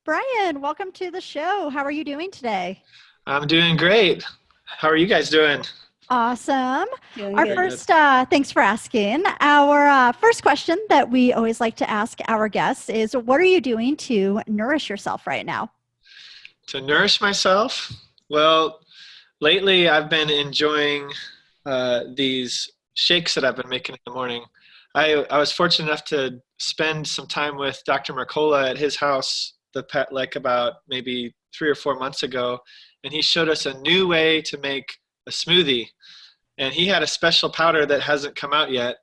Brian, welcome to the show. How are you doing today? I'm doing great. How are you guys doing? Awesome. Doing Our good. Very good. first, thanks for asking. Our first question that we always like to ask our guests is, what are you doing to nourish yourself right now? To nourish myself, well, lately I've been enjoying these shakes that I've been making in the morning. I was fortunate enough to spend some time with Dr. Mercola at his house like about maybe 3 or 4 months ago, and he showed us a new way to make a smoothie. And he had a special powder that hasn't come out yet,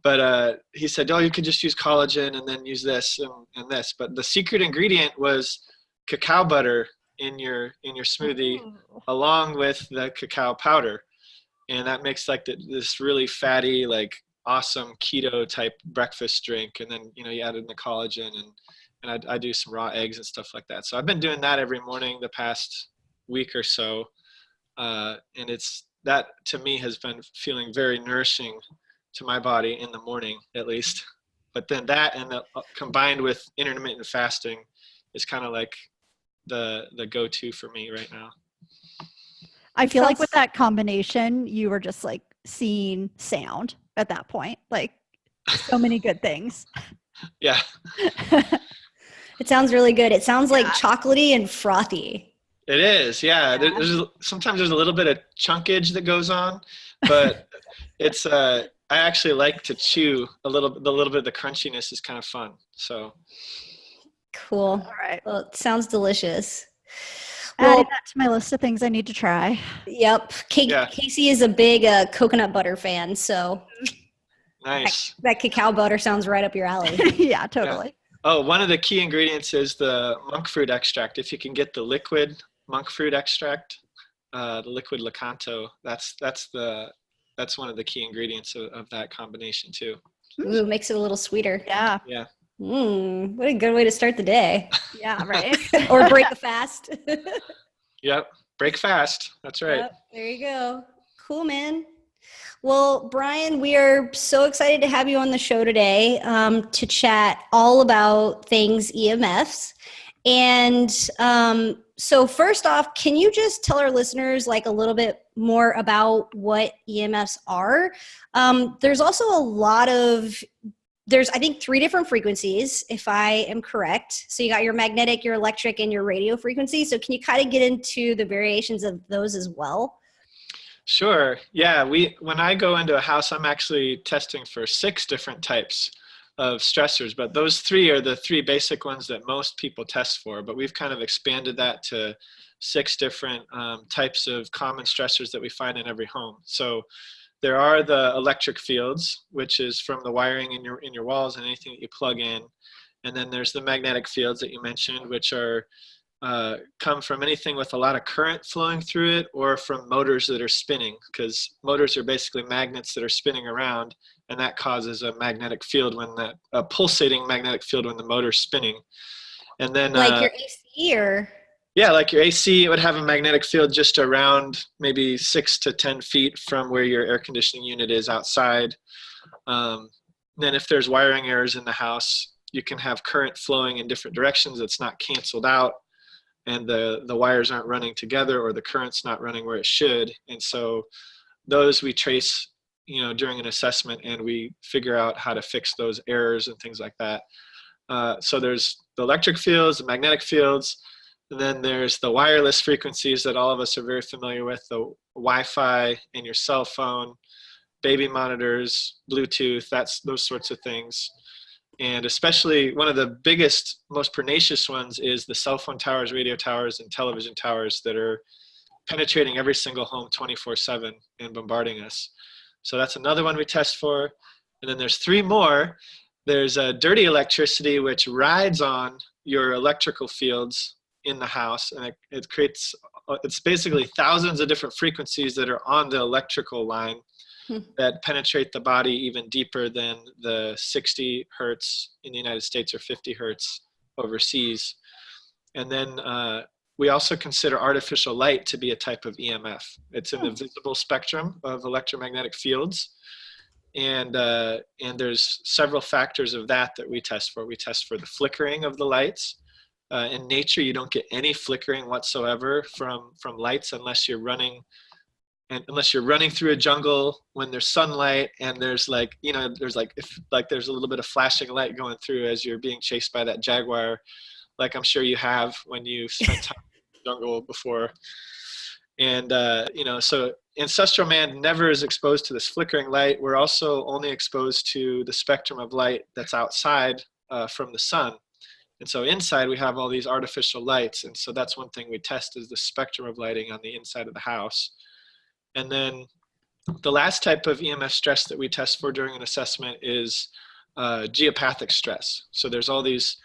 but he said, oh, you could just use collagen and then use this and this. But the secret ingredient was cacao butter in your smoothie Oh, along with the cacao powder, and that makes like this really fatty, like awesome keto type breakfast drink. And then you add in the collagen, and I do some raw eggs and stuff like that. So I've been doing that every morning the past week or so, and it's that to me has been feeling very nourishing to my body in the morning at least. But then that and combined with intermittent fasting is kind of like the go-to for me right now. I feel like with Sounds that combination, you were just like seeing sound at that point, like so many good things. Yeah. it sounds really good. It sounds like Yeah. chocolatey and frothy. It is, yeah. Yeah. Sometimes there's a little bit of chunkage that goes on, but it's I actually like to chew the little bit of the crunchiness is kind of fun. So Cool. All right. Well, it sounds delicious. Adding Well, that to my list of things I need to try. yep. yeah, Casey is a big coconut butter fan, so nice. that cacao butter sounds right up your alley. Yeah, Yeah. totally. Oh, one of the key ingredients is the monk fruit extract. If you can get the liquid monk fruit extract, the liquid Lakanto, that's one of the key ingredients of that combination too. Ooh, makes it a little sweeter. Yeah. Yeah. What a good way to start the day. Yeah, right. Or break a fast. Yep. Break fast. That's right. Yep, there you go. Cool, man. Well, Brian, we are so excited to have you on the show today to chat all about things EMFs. And so first off, can you just tell our listeners like a little bit more about what EMFs are? There's also a lot of there's, I think, 3 different frequencies, if I am correct. So you got your magnetic, your electric, and your radio frequency. So can you kind of get into the variations of those as well? Sure. Yeah. When I go into a house, I'm actually testing for 6 different types of stressors, but those 3 are the 3 basic ones that most people test for. But we've kind of expanded that to 6 different types of common stressors that we find in every home. So there are the electric fields, which is from the wiring in your walls and anything that you plug in. And then there's the magnetic fields that you mentioned, which are come from anything with a lot of current flowing through it, or from motors that are spinning, because motors are basically magnets that are spinning around, and that causes a magnetic field a pulsating magnetic field when the motor's spinning. And then Like your AC or? yeah, like your AC, it would have a magnetic field just around maybe 6 to 10 feet from where your air conditioning unit is outside. Then if there's wiring errors in the house, you can have current flowing in different directions that's not canceled out, and the wires aren't running together, or the current's not running where it should. And so those we trace, during an assessment, and we figure out how to fix those errors and things like that. So there's the electric fields, the magnetic fields, and then there's the wireless frequencies that all of us are very familiar with, the Wi-Fi in your cell phone, baby monitors, Bluetooth, those sorts of things. And especially one of the biggest, most pernicious ones is the cell phone towers, radio towers, and television towers that are penetrating every single home 24/7 and bombarding us. So that's another one we test for. And then there's 3 more. There's dirty electricity, which rides on your electrical fields in the house, and it's basically thousands of different frequencies that are on the electrical line that penetrate the body even deeper than the 60 hertz in the United States or 50 hertz overseas. And then we also consider artificial light to be a type of EMF. It's in the visible spectrum of electromagnetic fields. And there's several factors of that we test for. We test for the flickering of the lights. In nature, you don't get any flickering whatsoever from lights unless you're running through a jungle when there's sunlight and there's like, there's like, if like there's a little bit of flashing light going through as you're being chased by that jaguar, like I'm sure you have when you spent time in the jungle before. And, so ancestral man never is exposed to this flickering light. We're also only exposed to the spectrum of light that's outside from the sun. And so inside we have all these artificial lights. And so that's one thing we test is the spectrum of lighting on the inside of the house. And then the last type of EMF stress that we test for during an assessment is geopathic stress. So there's all these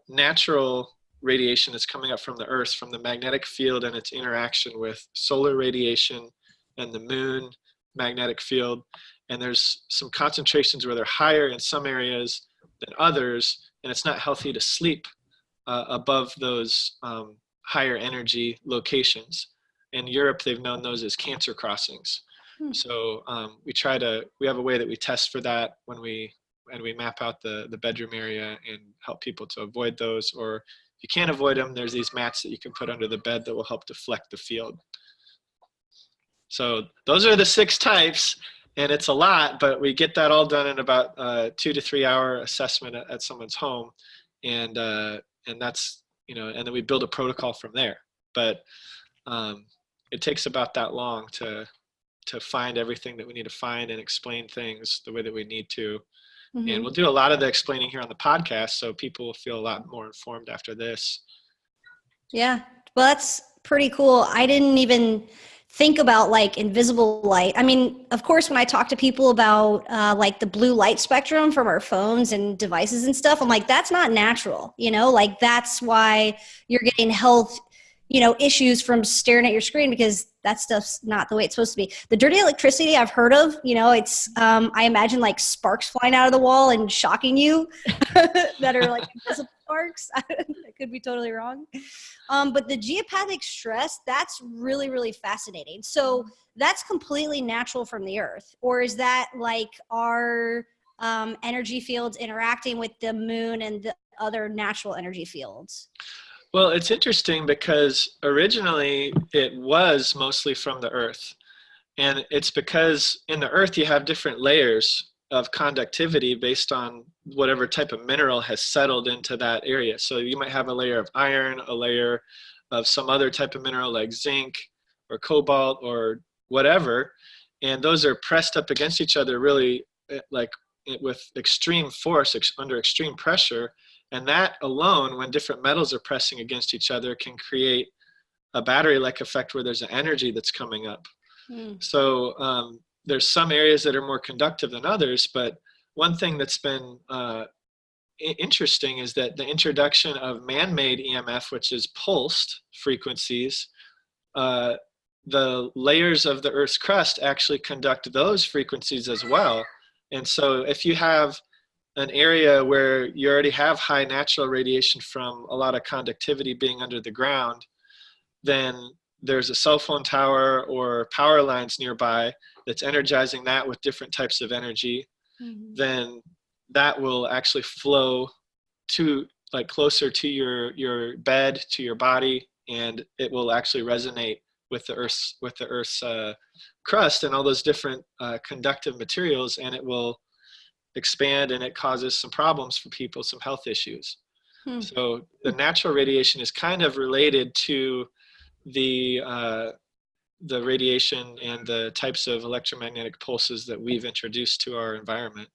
natural radiation that's coming up from the earth, from the magnetic field and its interaction with solar radiation and the moon magnetic field. And there's some concentrations where they're higher in some areas than others, and it's not healthy to sleep above those higher energy locations. In Europe, they've known those as cancer crossings. So we have a way that we test for that when we map out the bedroom area and help people to avoid those. Or if you can't avoid them, there's these mats that you can put under the bed that will help deflect the field. So those are the 6 types, and it's a lot, but we get that all done in about 2 to 3 hour assessment at someone's home. And that's, and then we build a protocol from there. But it takes about that long to find everything that we need to find and explain things the way that we need to. Mm-hmm. And we'll do a lot of the explaining here on the podcast, so people will feel a lot more informed after this. Yeah, well, that's pretty cool. I didn't even think about like invisible light. I mean, of course, when I talk to people about like the blue light spectrum from our phones and devices and stuff, I'm like, that's not natural, like that's why you're getting health issues from staring at your screen, because that stuff's not the way it's supposed to be. The dirty electricity I've heard of, it's, I imagine like sparks flying out of the wall and shocking you that are like invisible sparks. I could be totally wrong. But the geopathic stress, that's really, really fascinating. So that's completely natural from the earth, or is that like our energy fields interacting with the moon and the other natural energy fields? Well, it's interesting because originally it was mostly from the earth. And it's because in the earth you have different layers of conductivity based on whatever type of mineral has settled into that area. So you might have a layer of iron, a layer of some other type of mineral like zinc or cobalt or whatever. And those are pressed up against each other really like with extreme force, under extreme pressure. And that alone, when different metals are pressing against each other, can create a battery-like effect where there's an energy that's coming up. So there's some areas that are more conductive than others, but one thing that's been interesting is that the introduction of man-made EMF, which is pulsed frequencies, the layers of the Earth's crust actually conduct those frequencies as well. And so if you have an area where you already have high natural radiation from a lot of conductivity being under the ground, then there's a cell phone tower or power lines nearby that's energizing that with different types of energy, then that will actually flow to like closer to your bed, to your body, and it will actually resonate with the Earth's crust and all those different conductive materials, and it will expand, and it causes some problems for people, some health issues. So the natural radiation is kind of related to the radiation and the types of electromagnetic pulses that we've introduced to our environment.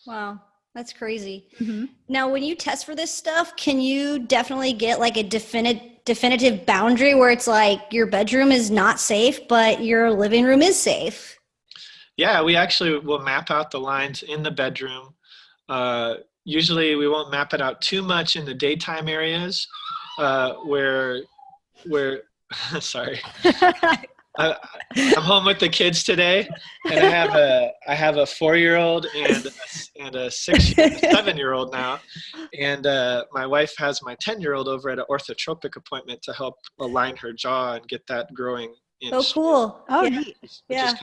Wow, that's crazy. Now, when you test for this stuff, can you definitely get like a definitive boundary where it's like your bedroom is not safe, but your living room is safe? Yeah, we actually will map out the lines in the bedroom. Usually we won't map it out too much in the daytime areas where sorry. I'm home with the kids today, and I have a 4-year-old and a 7-year-old now, and my wife has my 10-year-old over at an orthotropic appointment to help align her jaw and get that growing. Oh, cool! Oh, yeah. neat. Which is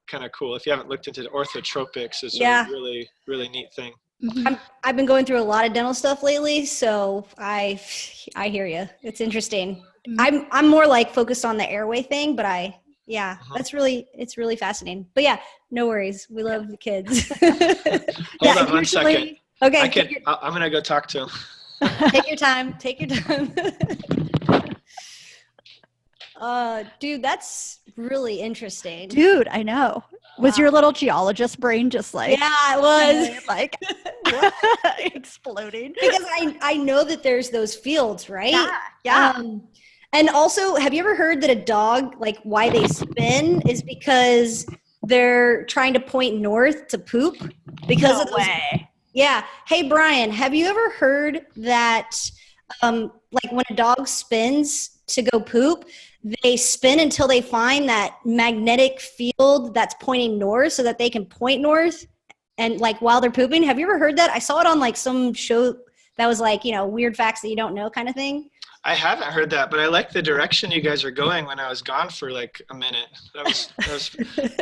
kind of cool. If you haven't looked into the orthotropics, it's a really, really neat thing. Mhm. I've been going through a lot of dental stuff lately, so I hear you. It's interesting. Mhm. I'm more like focused on the airway thing, but Mhm. it's really fascinating. But yeah, no worries. We love the kids. Hold Yeah, on one second. usually. I Okay, can. I'm gonna go talk to him. take your time. Take your time. Dude, that's really interesting. Dude, I know. Was your Wow. little geologist brain just like, Yeah, it was. like What? exploding? Because I know that there's those fields, right? Yeah, yeah. And also, have you ever heard that a dog, like why they spin is because they're trying to point north to poop because No of those. way. Yeah. Hey, Brian, have you ever heard that, like when a dog spins to go poop, they spin until they find that magnetic field that's pointing north so that they can point north and like while they're pooping? Have you ever heard that? I saw it on like some show that was like, weird facts that you don't know kind of thing. I haven't heard that, but I like the direction you guys are going when I was gone for like a minute. That was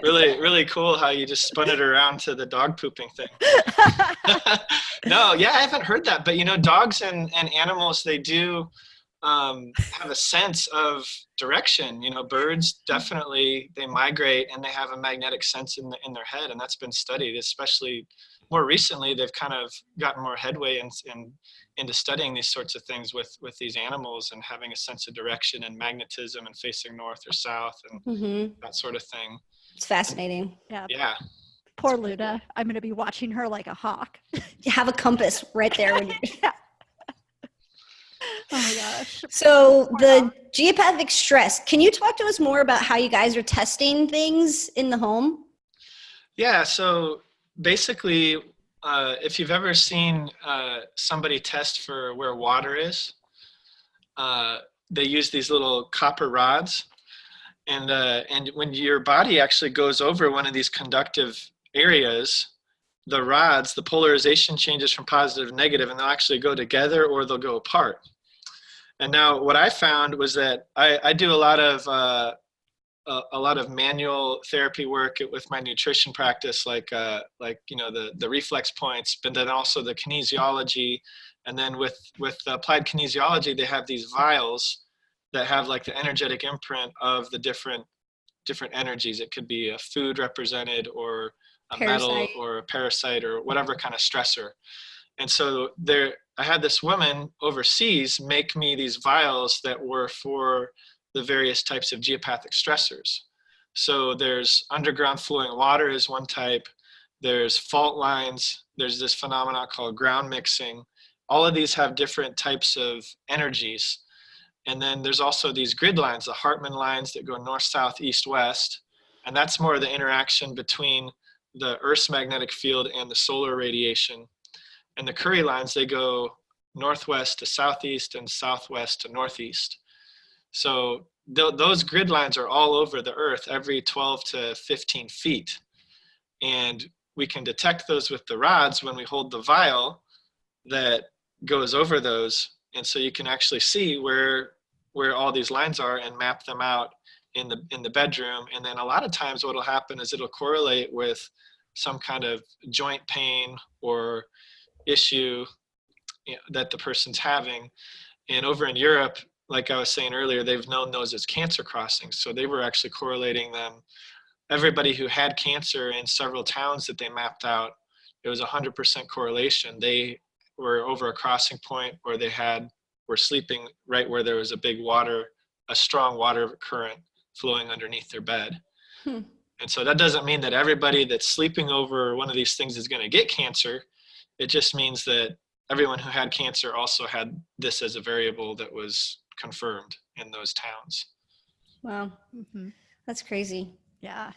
really, really cool how you just spun it around to the dog pooping thing. No, yeah, I haven't heard that. But dogs and animals, they do have a sense of direction. Birds definitely, they migrate and they have a magnetic sense in their head, and that's been studied, especially more recently. They've kind of gotten more headway into studying these sorts of things with these animals and having a sense of direction and magnetism and facing north or south and that sort of thing. It's fascinating. Yeah. Yeah. Poor Luda. I'm going to be watching her like a hawk. You have a compass right there. When Yeah. Oh my gosh. So the geopathic stress, can you talk to us more about how you guys are testing things in the home? Yeah. So basically, if you've ever seen somebody test for where water is, they use these little copper rods, and when your body actually goes over one of these conductive areas, the rods, the polarization changes from positive to negative, and they'll actually go together or they'll go apart. And now what I found was that I do a lot of manual therapy work with my nutrition practice, like the reflex points, but then also the kinesiology. And then with applied kinesiology, they have these vials that have like the energetic imprint of the different energies. It could be a food represented, or a metal, Parasite. or a parasite, or whatever kind of stressor. And so I had this woman overseas make me these vials that were for the various types of geopathic stressors. So there's underground flowing water is one type. There's fault lines. There's this phenomenon called ground mixing. All of these have different types of energies. And then there's also these grid lines, the Hartmann lines that go north, south, east, west. And that's more the interaction between the Earth's magnetic field and the solar radiation. And the Curry lines, they go northwest to southeast and southwest to northeast. So those grid lines are all over the Earth, every 12 to 15 feet. And we can detect those with the rods when we hold the vial that goes over those. And so you can actually see where all these lines are and map them out in the bedroom. And then a lot of times what will happen is it'll correlate with some kind of joint pain or issue that the person's having. And over in Europe, like I was saying earlier, they've known those as cancer crossings. So they were actually correlating them. Everybody who had cancer in several towns that they mapped out, it was 100% correlation. They were over a crossing point, or were sleeping right where there was a strong water current flowing underneath their bed. And so that doesn't mean that everybody that's sleeping over one of these things is going to get cancer. It just means that everyone who had cancer also had this as a variable that was confirmed in those towns. Wow. That's crazy. Yeah.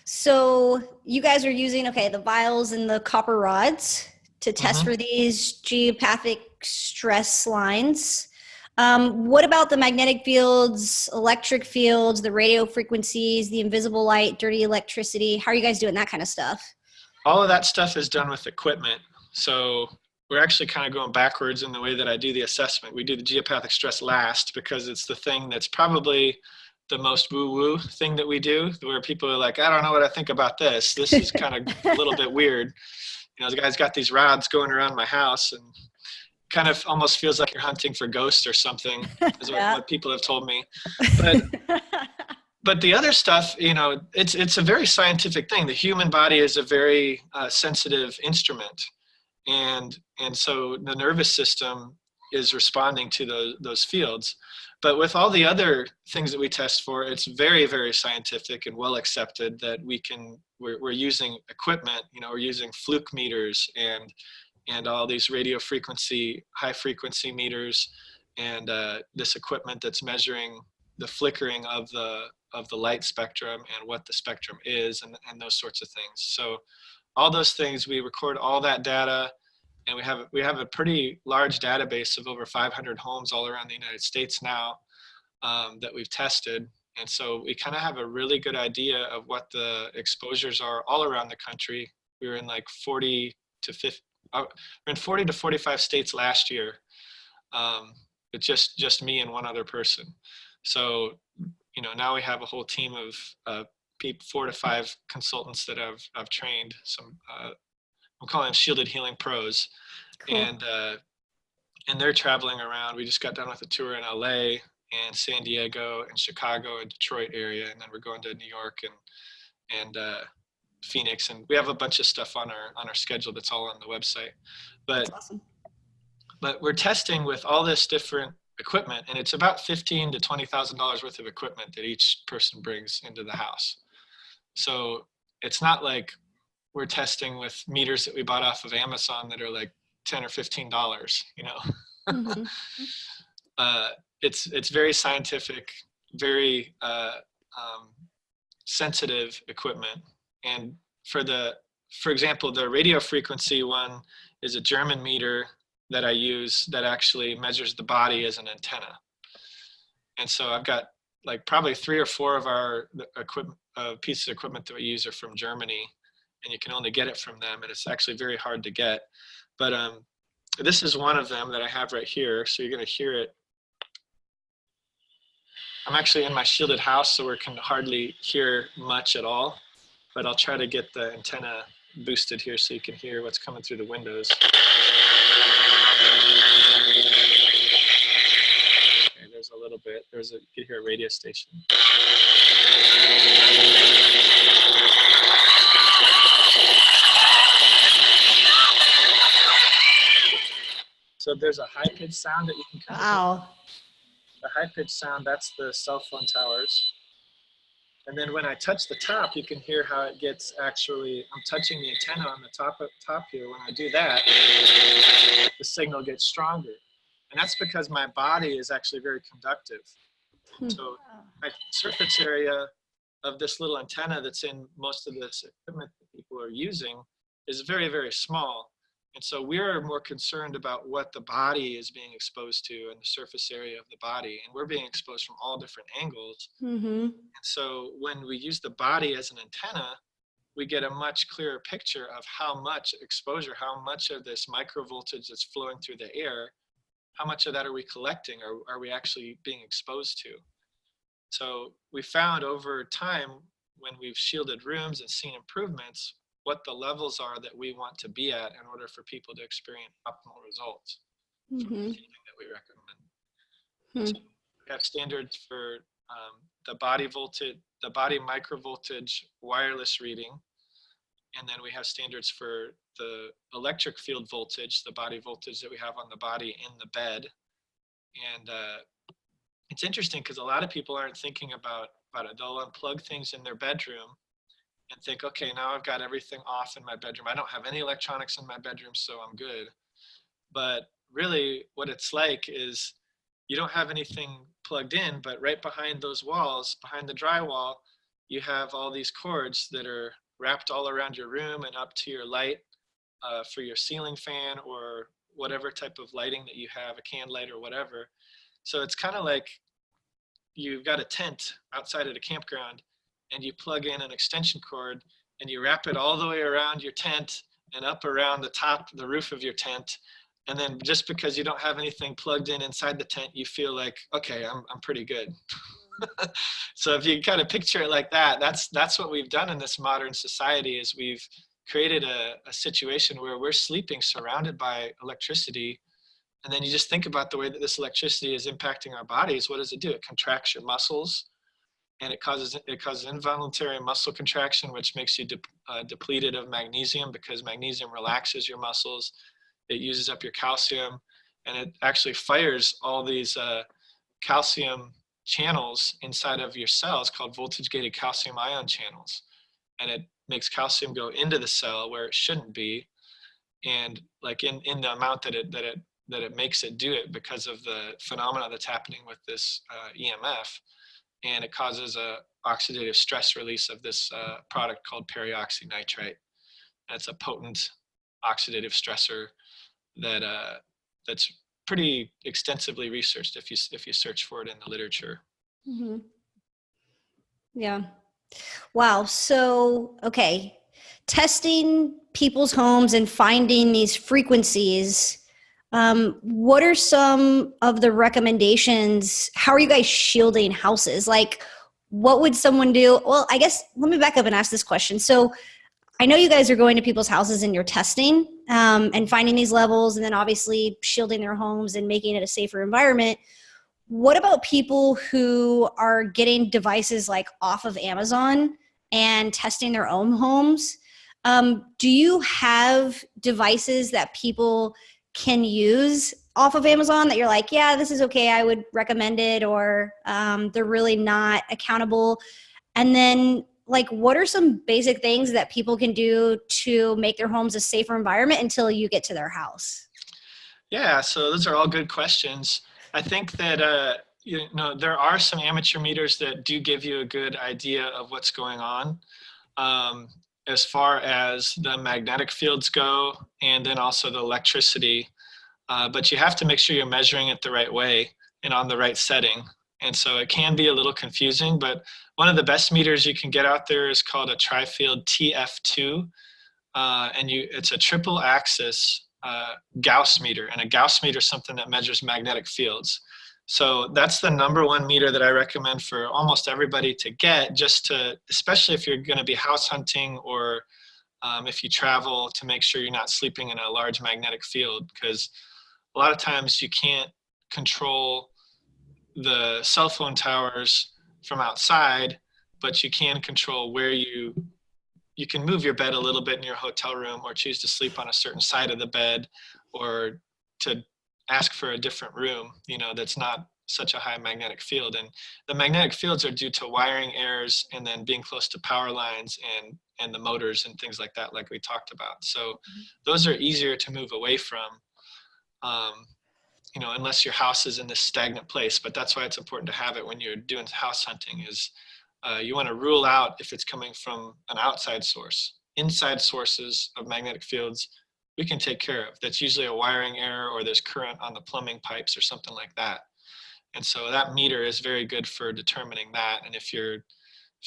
So you guys are using, the vials and the copper rods to test for these geopathic stress lines. What about the magnetic fields, electric fields, the radio frequencies, the invisible light, dirty electricity? How are you guys doing that kind of stuff? All of that stuff is done with equipment. So we're actually kind of going backwards in the way that I do the assessment. We do the geopathic stress last because it's the thing that's probably the most woo-woo thing that we do, where people are like, I don't know what I think about this. This is kind of a little bit weird. the guy's got these rods going around my house, and kind of almost feels like you're hunting for ghosts or something, is what people have told me. But the other stuff, it's a very scientific thing. The human body is a very sensitive instrument, and so the nervous system is responding to those fields. But with all the other things that we test for, it's very, very scientific and well accepted that we're using equipment. We're using fluke meters and all these radio frequency, high frequency meters, and this equipment that's measuring the flickering of the light spectrum and what the spectrum is, and those sorts of things. So all those things, we record all that data, and we have a pretty large database of over 500 homes all around the United States now that we've tested. And so we kind of have a really good idea of what the exposures are all around the country. We were in like 40 to 45 states last year. It's just me and one other person. So, now we have a whole team of 4 to 5 consultants that I've trained. Some I'm calling them Shielded Healing Pros. Cool. And they're traveling around. We just got done with a tour in LA and San Diego and Chicago and Detroit area, and then we're going to New York and Phoenix, and we have a bunch of stuff on our schedule that's all on the website. But that's awesome. But we're testing with all this different equipment, and it's about $15,000 to $20,000 worth of equipment that each person brings into the house. So it's not like we're testing with meters that we bought off of Amazon that are like $10 or $15, Mm-hmm. It's very scientific, very sensitive equipment. And for example, the radio frequency one is a German meter that I use that actually measures the body as an antenna. And so I've got like probably 3 or 4 of our equipment, pieces of equipment that we use are from Germany, and you can only get it from them, and it's actually very hard to get. But this is one of them that I have right here, so you're going to hear it. I'm actually in my shielded house, so we can hardly hear much at all, but I'll try to get the antenna boosted here so you can hear what's coming through the windows. Okay, there's a little bit. You can hear a radio station. So there's a high-pitched sound that you can kind of hear. The high-pitched sound, that's the cell phone towers. And then when I touch the top, you can hear how it gets actually, I'm touching the antenna on the top here. When I do that, the signal gets stronger. And that's because my body is actually very conductive. So my surface area of this little antenna that's in most of this equipment that people are using is very, very small. And so we're more concerned about what the body is being exposed to and the surface area of the body. And we're being exposed from all different angles. Mm-hmm. And so when we use the body as an antenna, we get a much clearer picture of how much exposure, how much of this microvoltage that's flowing through the air, how much of that are we collecting, or are we actually being exposed to? So we found over time, when we've shielded rooms and seen improvements, what the levels are that we want to be at in order for people to experience optimal results. Mm-hmm. From the healing that we recommend. Mm-hmm. So we have standards for the body voltage, the body microvoltage wireless reading, and then we have standards for the electric field voltage, the body voltage that we have on the body in the bed. And it's interesting because a lot of people aren't thinking about it. They'll unplug things in their bedroom and think, okay, now I've got everything off in my bedroom. I don't have any electronics in my bedroom, so I'm good. But really what it's like is you don't have anything plugged in, but right behind those walls, behind the drywall, you have all these cords that are wrapped all around your room and up to your light for your ceiling fan or whatever type of lighting that you have, a can light or whatever. So it's kind of like you've got a tent outside at a campground, and you plug in an extension cord and you wrap it all the way around your tent and up around the roof of your tent. And then just because you don't have anything plugged in inside the tent, you feel like, okay, I'm pretty good. So if you kind of picture it like that, that's what we've done in this modern society is we've created a situation where we're sleeping surrounded by electricity. And then you just think about the way that this electricity is impacting our bodies. What does it do? It contracts your muscles, and it causes involuntary muscle contraction, which makes you depleted of magnesium, because magnesium relaxes your muscles. It uses up your calcium, and it actually fires all these calcium channels inside of your cells called voltage-gated calcium ion channels. And it makes calcium go into the cell where it shouldn't be, and like in the amount that it makes it do it because of the phenomena that's happening with this EMF. And it causes a oxidative stress release of this product called perioxynitrite. And it's a potent oxidative stressor that that's pretty extensively researched if you search for it in the literature. Mm-hmm. Yeah. Wow. So, okay, testing people's homes and finding these frequencies. What are some of the recommendations? How are you guys shielding houses? Like, what would someone do? Well, I guess let me back up and ask this question. So I know you guys are going to people's houses and you're testing and finding these levels, and then obviously shielding their homes and making it a safer environment. What about people who are getting devices like off of Amazon and testing their own homes? Do you have devices that people can use off of Amazon that you're like, yeah, this is okay, I would recommend it, or they're really not accountable? And then, like, what are some basic things that people can do to make their homes a safer environment until you get to their house? Yeah, so those are all good questions. I think that there are some amateur meters that do give you a good idea of what's going on, as far as the magnetic fields go, and then also the electricity. But you have to make sure you're measuring it the right way and on the right setting. And so it can be a little confusing, but one of the best meters you can get out there is called a tri-field TF2. And it's a triple axis Gauss meter, and a Gauss meter is something that measures magnetic fields. So that's the number one meter that I recommend for almost everybody to get, just to, especially if you're going to be house hunting, or if you travel, to make sure you're not sleeping in a large magnetic field, because a lot of times you can't control the cell phone towers from outside, but you can control where you can move your bed a little bit in your hotel room, or choose to sleep on a certain side of the bed, or to ask for a different room, that's not such a high magnetic field. And the magnetic fields are due to wiring errors, and then being close to power lines and the motors and things like that, like we talked about. So those are easier to move away from, unless your house is in this stagnant place. But that's why it's important to have it when you're doing house hunting, is you want to rule out if it's coming from an outside source. Inside sources of magnetic fields we can take care of. That's usually a wiring error, or there's current on the plumbing pipes or something like that. And so that meter is very good for determining that. And if you're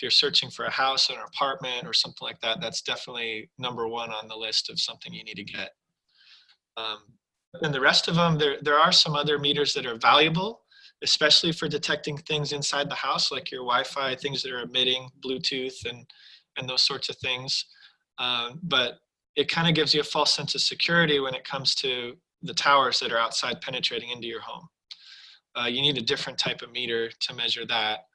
searching for a house or an apartment or something like that, that's definitely number one on the list of something you need to get. And the rest of them, there are some other meters that are valuable, especially for detecting things inside the house, like your Wi-Fi, things that are emitting, Bluetooth, and those sorts of things. But it kind of gives you a false sense of security when it comes to the towers that are outside penetrating into your home. You need a different type of meter to measure that,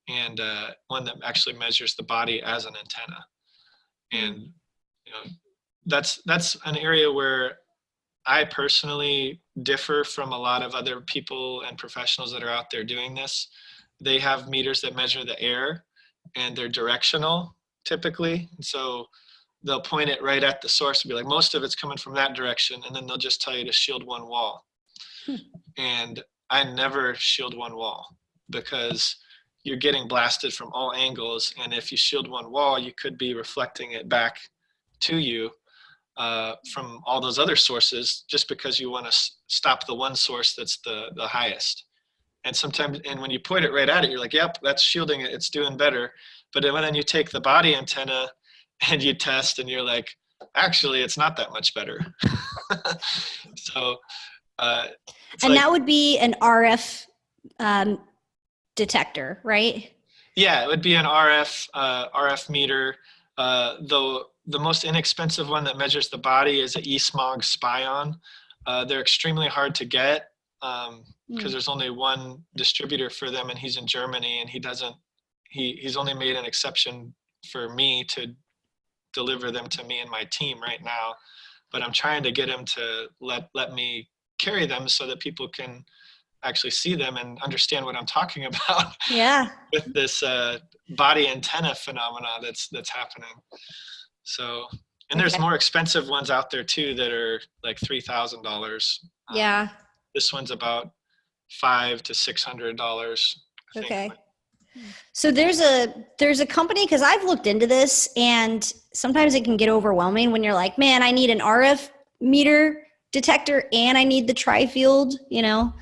and one that actually measures the body as an antenna. And that's an area where I personally differ from a lot of other people and professionals that are out there doing this. They have meters that measure the air, and they're directional typically. And so they'll point it right at the source and be like, most of it's coming from that direction. And then they'll just tell you to shield one wall. And I never shield one wall, because you're getting blasted from all angles. And if you shield one wall, you could be reflecting it back to you from all those other sources, just because you want to stop the one source that's the highest. And sometimes, and when you point it right at it, you're like, yep, that's shielding it, it's doing better. But then you take the body antenna and you test, and you're like, actually, it's not that much better. So and that would be an RF detector, right? Yeah, it would be an RF meter. Though the most inexpensive one that measures the body is an eSmog Spion. They're extremely hard to get because there's only one distributor for them, and he's in Germany, and he's only made an exception for me to deliver them to me and my team right now. But I'm trying to get him to let me carry them so that people can actually see them and understand what I'm talking about. Yeah. With this body antenna phenomena that's happening. So, and there's more expensive ones out there too that are like $3,000. Yeah. This one's about $500 to $600. Okay. So there's a company, because I've looked into this, and sometimes it can get overwhelming when you're like, man, I need an RF meter detector and I need the tri-field, you know.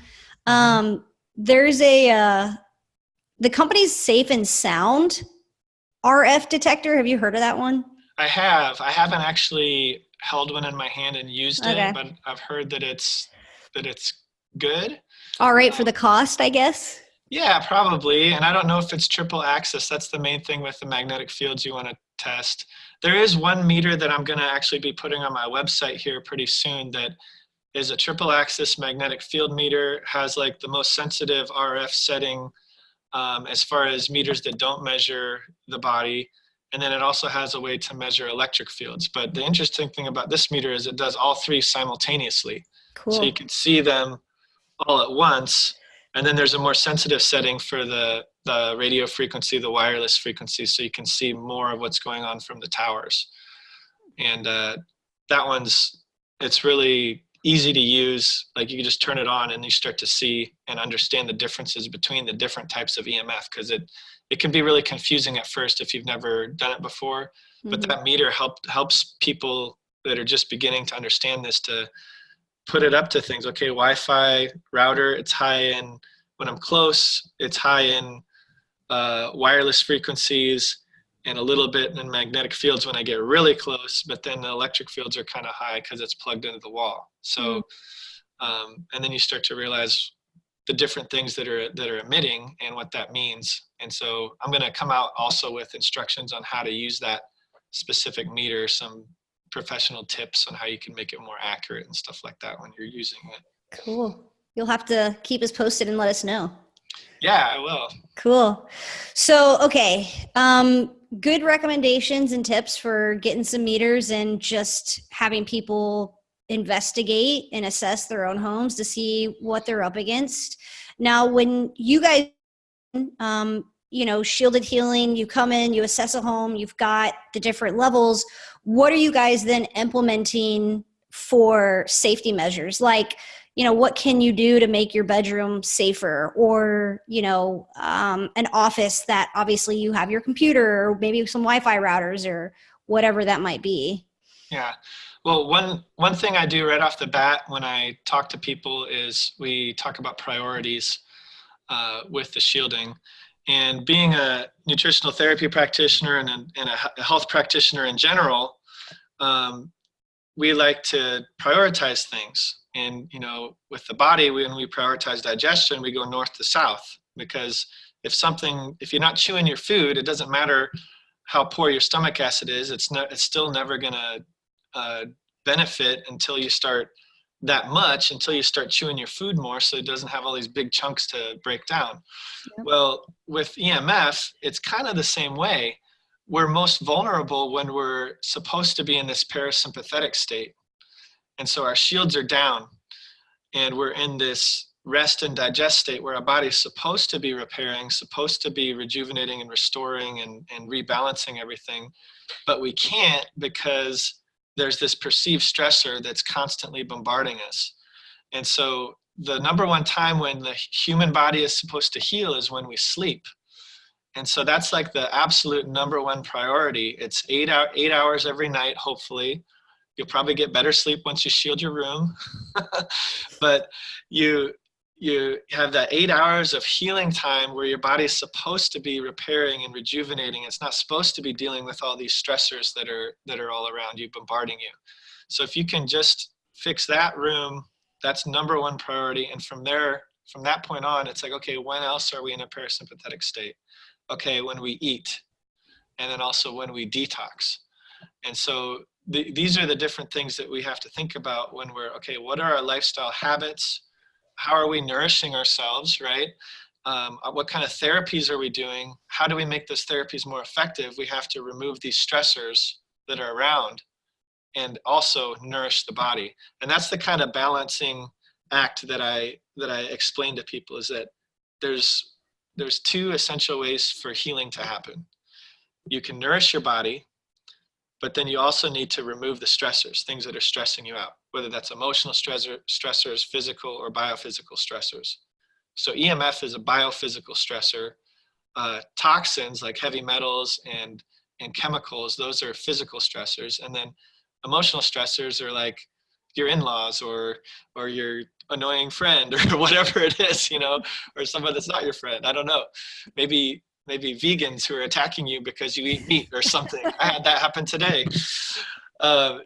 There's the company's Safe and Sound RF detector. Have you heard of that one? I haven't actually held one in my hand and used it, but I've heard that it's good. All right for the cost, I guess. Yeah, probably. And I don't know if it's triple axis. That's the main thing with the magnetic fields you want to test. There is one meter that I'm going to actually be putting on my website here pretty soon that is a triple axis magnetic field meter, has like the most sensitive RF setting as far as meters that don't measure the body. And then it also has a way to measure electric fields. But the interesting thing about this meter is it does all three simultaneously. Cool. So you can see them all at once. And then there's a more sensitive setting for the radio frequency, the wireless frequency, so you can see more of what's going on from the towers. And it's really easy to use. Like you can just turn it on and you start to see and understand the differences between the different types of EMF, because it can be really confusing at first if you've never done it before. But that meter helps people that are just beginning to understand this to put it up to things. Okay, Wi-Fi router, it's high in, when I'm close, it's high in wireless frequencies and a little bit in magnetic fields when I get really close, but then the electric fields are kind of high because it's plugged into the wall. So, and then you start to realize the different things that are emitting and what that means. And so I'm going to come out also with instructions on how to use that specific meter, some professional tips on how you can make it more accurate and stuff like that when you're using it. Cool. You'll have to keep us posted and let us know. Yeah, I will. Cool. So, okay. Good recommendations and tips for getting some meters and just having people investigate and assess their own homes to see what they're up against. Now, when you guys, shielded healing, you come in, you assess a home, you've got the different levels. What are you guys then implementing for safety measures? Like, what can you do to make your bedroom safer, or, an office that obviously you have your computer or maybe some Wi-Fi routers or whatever that might be? Yeah. Well, one thing I do right off the bat when I talk to people is we talk about priorities with the shielding. And being a nutritional therapy practitioner and a health practitioner in general, we like to prioritize things. And, with the body, when we prioritize digestion, we go north to south, because if you're not chewing your food, it doesn't matter how poor your stomach acid is. It's still never going to benefit until you start chewing your food more, so it doesn't have all these big chunks to break down. Yep. Well, with EMF, it's kind of the same way. We're most vulnerable when we're supposed to be in this parasympathetic state. And so our shields are down and we're in this rest and digest state where our body's supposed to be repairing, supposed to be rejuvenating and restoring and rebalancing everything. But we can't, because there's this perceived stressor that's constantly bombarding us. And so the number one time when the human body is supposed to heal is when we sleep. And so that's like the absolute number one priority. It's 8 hours every night, hopefully. You'll probably get better sleep once you shield your room. But you have that 8 hours of healing time where your body is supposed to be repairing and rejuvenating. It's not supposed to be dealing with all these stressors that are all around you, bombarding you. So if you can just fix that room, that's number one priority. And from that point on, it's like, okay, when else are we in a parasympathetic state? Okay, when we eat, and then also when we detox. And so these are the different things that we have to think about when we're, okay, what are our lifestyle habits? How are we nourishing ourselves, right? What kind of therapies are we doing? How do we make those therapies more effective? We have to remove these stressors that are around and also nourish the body. And that's the kind of balancing act that I explain to people, is that there's two essential ways for healing to happen. You can nourish your body, but then you also need to remove the stressors, things that are stressing you out, whether that's emotional stressors, physical or biophysical stressors. So EMF is a biophysical stressor. Toxins like heavy metals and chemicals, those are physical stressors. And then emotional stressors are like your in-laws or your annoying friend or whatever it is, you know, or someone that's not your friend. I don't know. Maybe vegans who are attacking you because you eat meat or something. I had that happen today.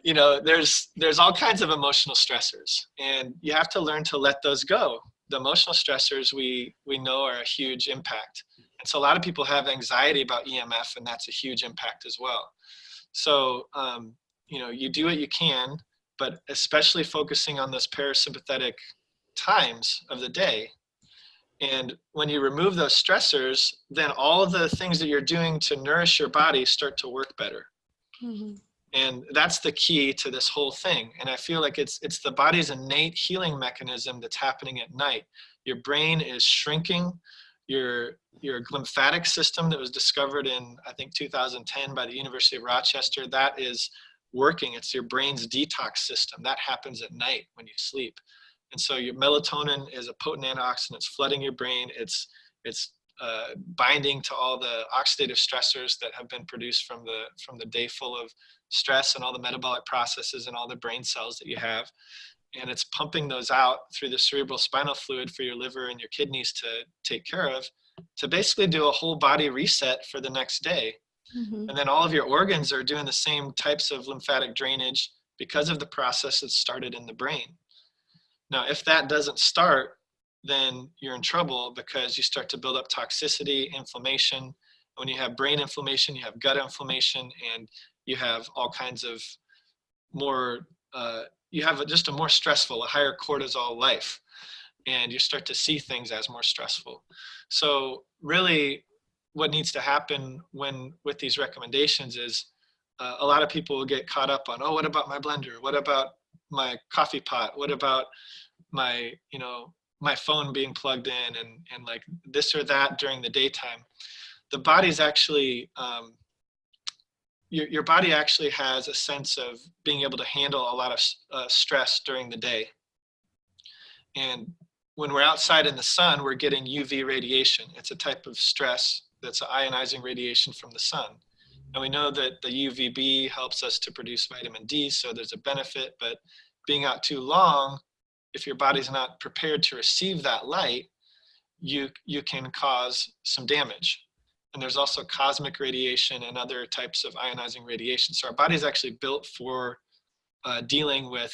You know, there's all kinds of emotional stressors, and you have to learn to let those go. The emotional stressors we know are a huge impact. And so a lot of people have anxiety about EMF, and that's a huge impact as well. So, you know, you do what you can, but especially focusing on those parasympathetic times of the day. And when you remove those stressors, then all of the things that you're doing to nourish your body start to work better. Mm-hmm. And that's the key to this whole thing. And I feel like it's the body's innate healing mechanism that's happening at night. Your brain is shrinking. Your lymphatic system that was discovered in, I think, 2010 by the University of Rochester, that is working. It's your brain's detox system. That happens at night when you sleep. And so your melatonin is a potent antioxidant. It's flooding your brain. It's binding to all the oxidative stressors that have been produced from the day full of stress and all the metabolic processes and all the brain cells that you have. And it's pumping those out through the cerebral spinal fluid for your liver and your kidneys to take care of, to basically do a whole body reset for the next day. Mm-hmm. And then all of your organs are doing the same types of lymphatic drainage because of the process that started in the brain. Now, if that doesn't start, then you're in trouble, because you start to build up toxicity, inflammation. When you have brain inflammation, you have gut inflammation, and you have all kinds of more, you have just a more stressful, a higher cortisol life, and you start to see things as more stressful. So really what needs to happen with these recommendations is a lot of people will get caught up on, oh, what about my blender? What about my coffee pot? What about my, you know, my phone being plugged in and like this or that during the daytime? The body's actually, your body actually has a sense of being able to handle a lot of stress during the day. And when we're outside in the sun, we're getting UV radiation. It's a type of stress that's ionizing radiation from the sun. And we know that the UVB helps us to produce vitamin D, so there's a benefit, but being out too long, if your body's not prepared to receive that light, you can cause some damage. And there's also cosmic radiation and other types of ionizing radiation. So our body's actually built for dealing with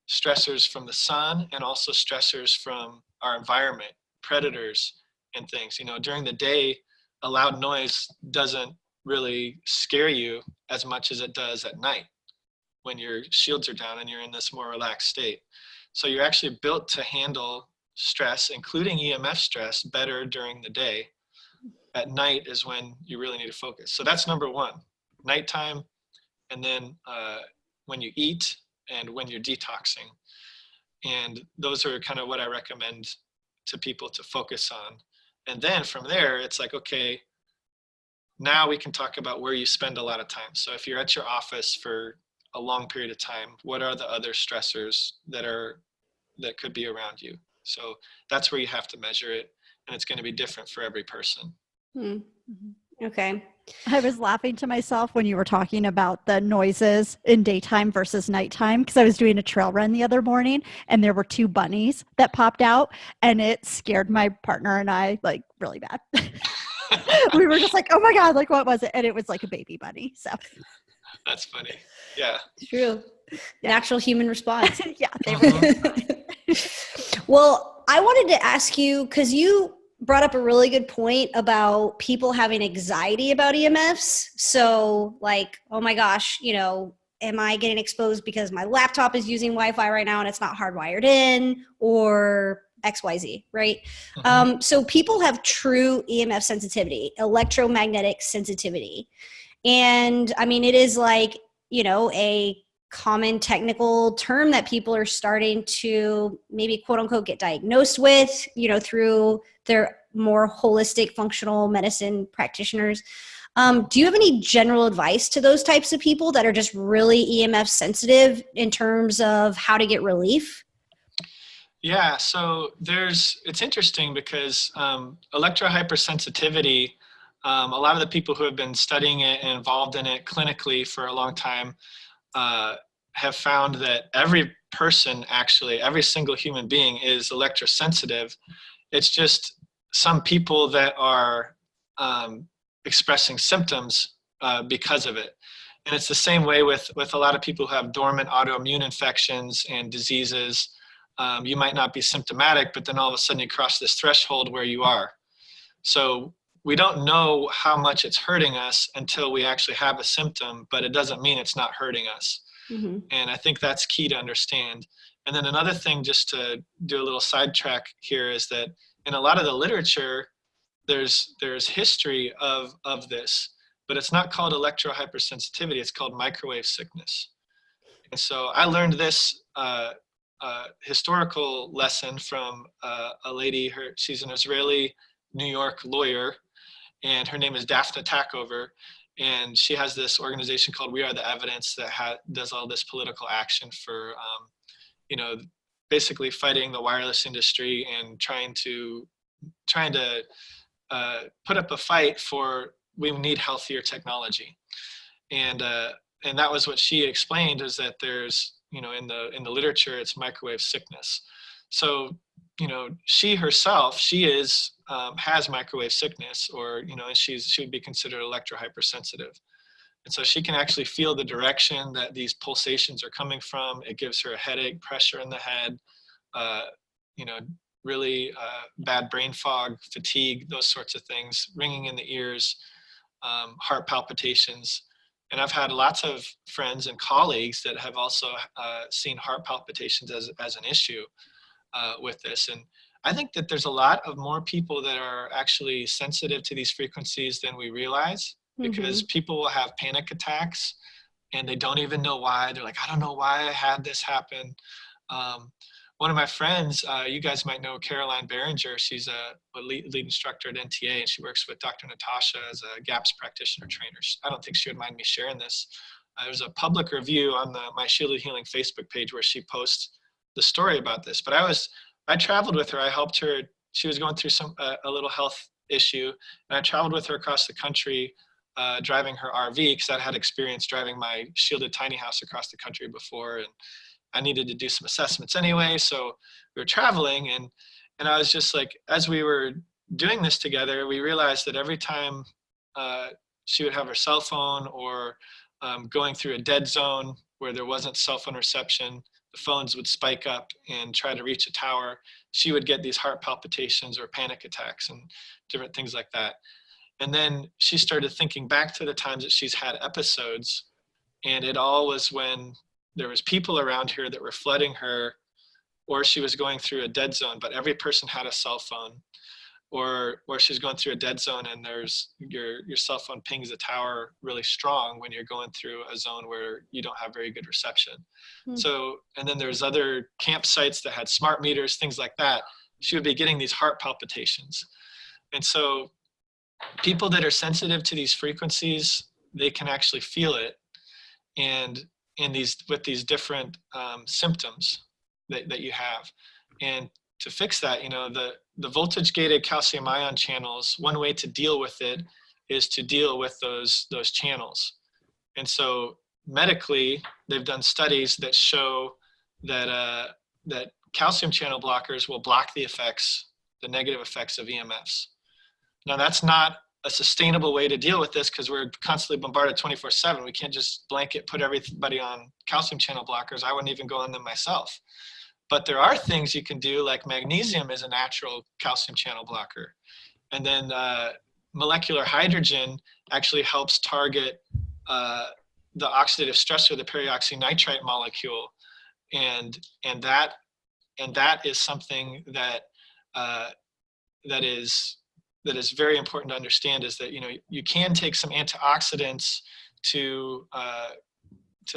stressors from the sun and also stressors from our environment, predators and things. You know, during the day, a loud noise doesn't really scare you as much as it does at night when your shields are down and you're in this more relaxed state. So you're actually built to handle stress, including EMF stress, better during the day. At night is when you really need to focus. So that's number one, nighttime, and then when you eat and when you're detoxing. And those are kind of what I recommend to people to focus on. And then from there, it's like, okay, now we can talk about where you spend a lot of time. So if you're at your office for a long period of time, what are the other stressors that could be around you? So that's where you have to measure it, and it's going to be different for every person. Mm-hmm. Okay. I was laughing to myself when you were talking about the noises in daytime versus nighttime, because I was doing a trail run the other morning and there were two bunnies that popped out, and it scared my partner and I like really bad. We were just like, oh my God, like what was it? And it was like a baby bunny. So that's funny. Yeah. True. Natural human response. Yeah. They were. Well, I wanted to ask you, because you brought up a really good point about people having anxiety about EMFs. So like, oh my gosh, am I getting exposed because my laptop is using Wi-Fi right now and it's not hardwired in, or XYZ, right? So people have true EMF sensitivity, electromagnetic sensitivity. And I mean, it is like, a common technical term that people are starting to maybe quote unquote get diagnosed with, through their more holistic functional medicine practitioners. Do you have any general advice to those types of people that are just really EMF sensitive in terms of how to get relief? Yeah, so it's interesting because electrohypersensitivity, a lot of the people who have been studying it and involved in it clinically for a long time have found that every person, actually, every single human being is electrosensitive. It's just some people that are expressing symptoms because of it. And it's the same way with a lot of people who have dormant autoimmune infections and diseases. You might not be symptomatic, but then all of a sudden you cross this threshold where you are. So we don't know how much it's hurting us until we actually have a symptom, but it doesn't mean it's not hurting us. Mm-hmm. And I think that's key to understand. And then another thing, just to do a little sidetrack here, is that in a lot of the literature, there's history of this, but it's not called electrohypersensitivity, it's called microwave sickness. And so I learned this historical lesson from a lady, she's an Israeli New York lawyer, and her name is Daphne Tackover, and she has this organization called We Are the Evidence that does all this political action for, basically fighting the wireless industry and trying to put up a fight for, we need healthier technology. And that was what she explained, is that there's, in the literature, it's microwave sickness. So, she herself, has microwave sickness, or, and she would be considered electrohypersensitive. And so she can actually feel the direction that these pulsations are coming from. It gives her a headache, pressure in the head, really bad brain fog, fatigue, those sorts of things, ringing in the ears, heart palpitations. And I've had lots of friends and colleagues that have also seen heart palpitations as an issue with this. And I think that there's a lot of more people that are actually sensitive to these frequencies than we realize, because people will have panic attacks and they don't even know why. They're like, I don't know why I had this happen. One of my friends, you guys might know Caroline Behringer. She's a lead instructor at NTA, and she works with Dr. Natasha as a GAPS practitioner trainer. I don't think she would mind me sharing this. There's a public review on my Shielded Healing Facebook page where she posts the story about this. But I traveled with her. I helped her. She was going through a little health issue, and I traveled with her across the country, driving her RV, because I had experience driving my shielded tiny house across the country before, and I needed to do some assessments anyway. So we were traveling, and I was just like, as we were doing this together, we realized that every time she would have her cell phone, or going through a dead zone where there wasn't cell phone reception, the phones would spike up and try to reach a tower. She would get these heart palpitations or panic attacks and different things like that. And then she started thinking back to the times that she's had episodes, and it all was when there was people around her that were flooding her, or she was going through a dead zone, but every person had a cell phone, or she's going through a dead zone and there's your cell phone pings a tower really strong when you're going through a zone where you don't have very good reception. So, and then there's other campsites that had smart meters, things like that. She would be getting these heart palpitations. And so people that are sensitive to these frequencies, they can actually feel it. And with these different symptoms that you have. And to fix that, the voltage gated calcium ion channels, one way to deal with it is to deal with those channels. And so medically, they've done studies that show that calcium channel blockers will block the negative effects of EMFs. Now, that's not a sustainable way to deal with this, because we're constantly bombarded 24/7. We can't just blanket put everybody on calcium channel blockers. I wouldn't even go on them myself. But there are things you can do, like magnesium is a natural calcium channel blocker. And then molecular hydrogen actually helps target the oxidative stressor, the peroxynitrite molecule. And that is something that that is very important to understand, is that, you know, you can take some antioxidants to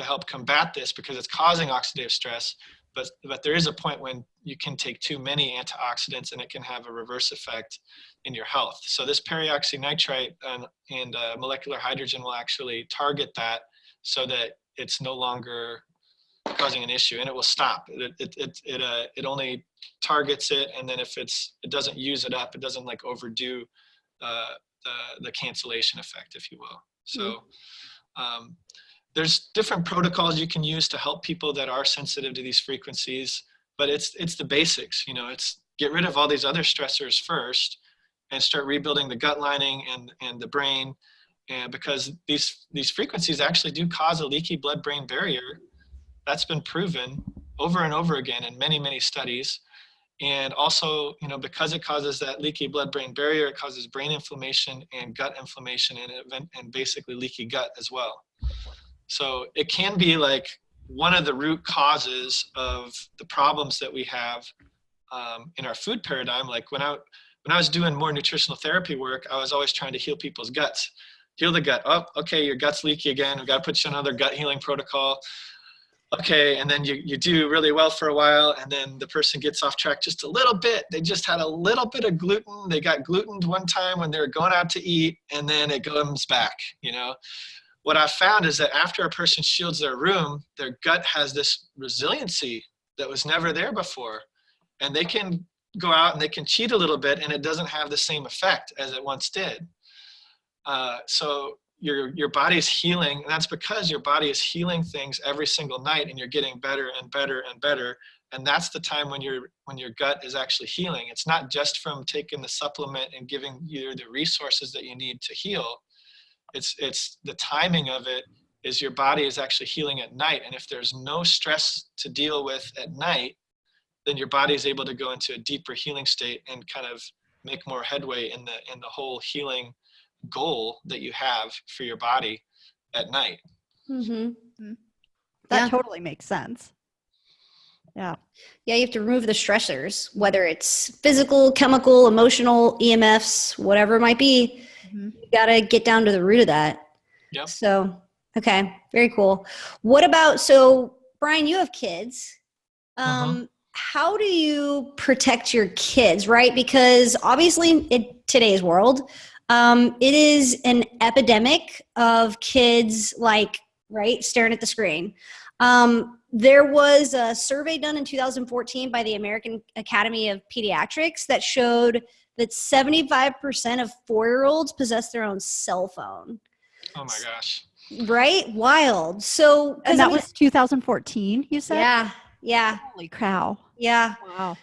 help combat this because it's causing oxidative stress, but there is a point when you can take too many antioxidants and it can have a reverse effect in your health. So this peroxynitrite and molecular hydrogen will actually target that so that it's no longer causing an issue, and it will stop. It only targets it, and then if it doesn't use it up, it doesn't like overdo the cancellation effect, if you will. So there's different protocols you can use to help people that are sensitive to these frequencies, but it's the basics. You know, it's get rid of all these other stressors first and start rebuilding the gut lining and the brain, and because these frequencies actually do cause a leaky blood-brain barrier. That's been proven over and over again in many, many studies. And also, you know, because it causes that leaky blood-brain barrier, it causes brain inflammation and gut inflammation and basically leaky gut as well. So it can be like one of the root causes of the problems that we have in our food paradigm. Like when I was doing more nutritional therapy work, I was always trying to heal people's guts. Heal the gut. Oh, okay, your gut's leaky again. We've got to put you on another gut healing protocol. Okay, and then you do really well for a while, and then the person gets off track just a little bit. They just had a little bit of gluten. They got glutened one time when they were going out to eat, and then it comes back, you know. What I've found is that after a person shields their room, their gut has this resiliency that was never there before. And they can go out and they can cheat a little bit, and it doesn't have the same effect as it once did. So your body's healing, and that's because your body is healing things every single night, and you're getting better and better and better. And that's the time when your gut is actually healing. It's not just from taking the supplement and giving you the resources that you need to heal. It's the timing of it is your body is actually healing at night. And if there's no stress to deal with at night, then your body is able to go into a deeper healing state and kind of make more headway in the whole healing goal that you have for your body at night. That totally makes sense. Yeah, you have to remove the stressors, whether it's physical, chemical, emotional, EMFs, whatever it might be. You got to get down to the root of that. Yep. So, okay, very cool. What about, so Brian, you have kids. How do you protect your kids, right? Because obviously in today's world, it is an epidemic of kids staring at the screen. There was a survey done in 2014 by the American Academy of Pediatrics that showed that 75% of 4-year-olds possess their own cell phone. Oh my gosh. Right? Wild. So, and that was 2014, you said? Yeah. Holy cow. Yeah. Wow.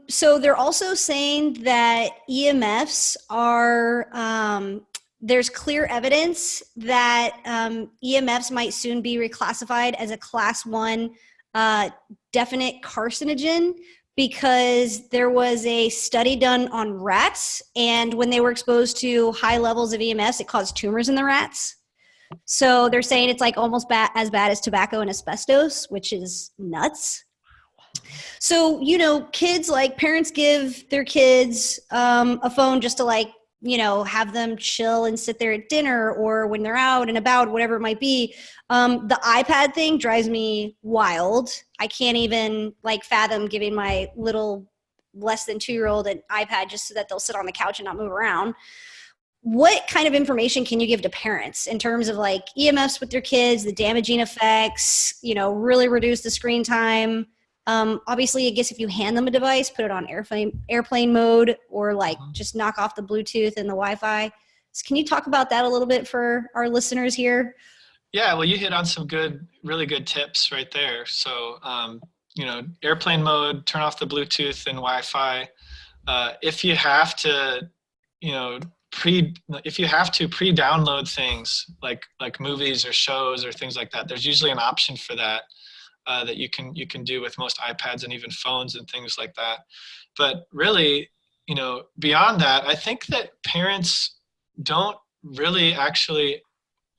So they're also saying that EMFs are, there's clear evidence that EMFs might soon be reclassified as a class 1 definite carcinogen, because there was a study done on rats, and when they were exposed to high levels of EMFs, it caused tumors in the rats. So they're saying it's like almost as bad as tobacco and asbestos, which is nuts. So, you know, parents give their kids a phone just to have them chill and sit there at dinner or when they're out and about, whatever it might be. The iPad thing drives me wild. I can't even fathom giving my little less than 2-year-old an iPad just so that they'll sit on the couch and not move around. What kind of information can you give to parents in terms of EMFs with their kids, the damaging effects, really reduce the screen time? Obviously, I guess if you hand them a device, put it on airplane mode, or just knock off the Bluetooth and the Wi-Fi. So can you talk about that a little bit for our listeners here? Yeah, well, you hit on some really good tips right there. So, airplane mode, turn off the Bluetooth and Wi-Fi. If you have to, pre-download things like movies or shows or things like that, there's usually an option for that. that you can do with most iPads and even phones and things like that. But really, beyond that, I think that parents don't really actually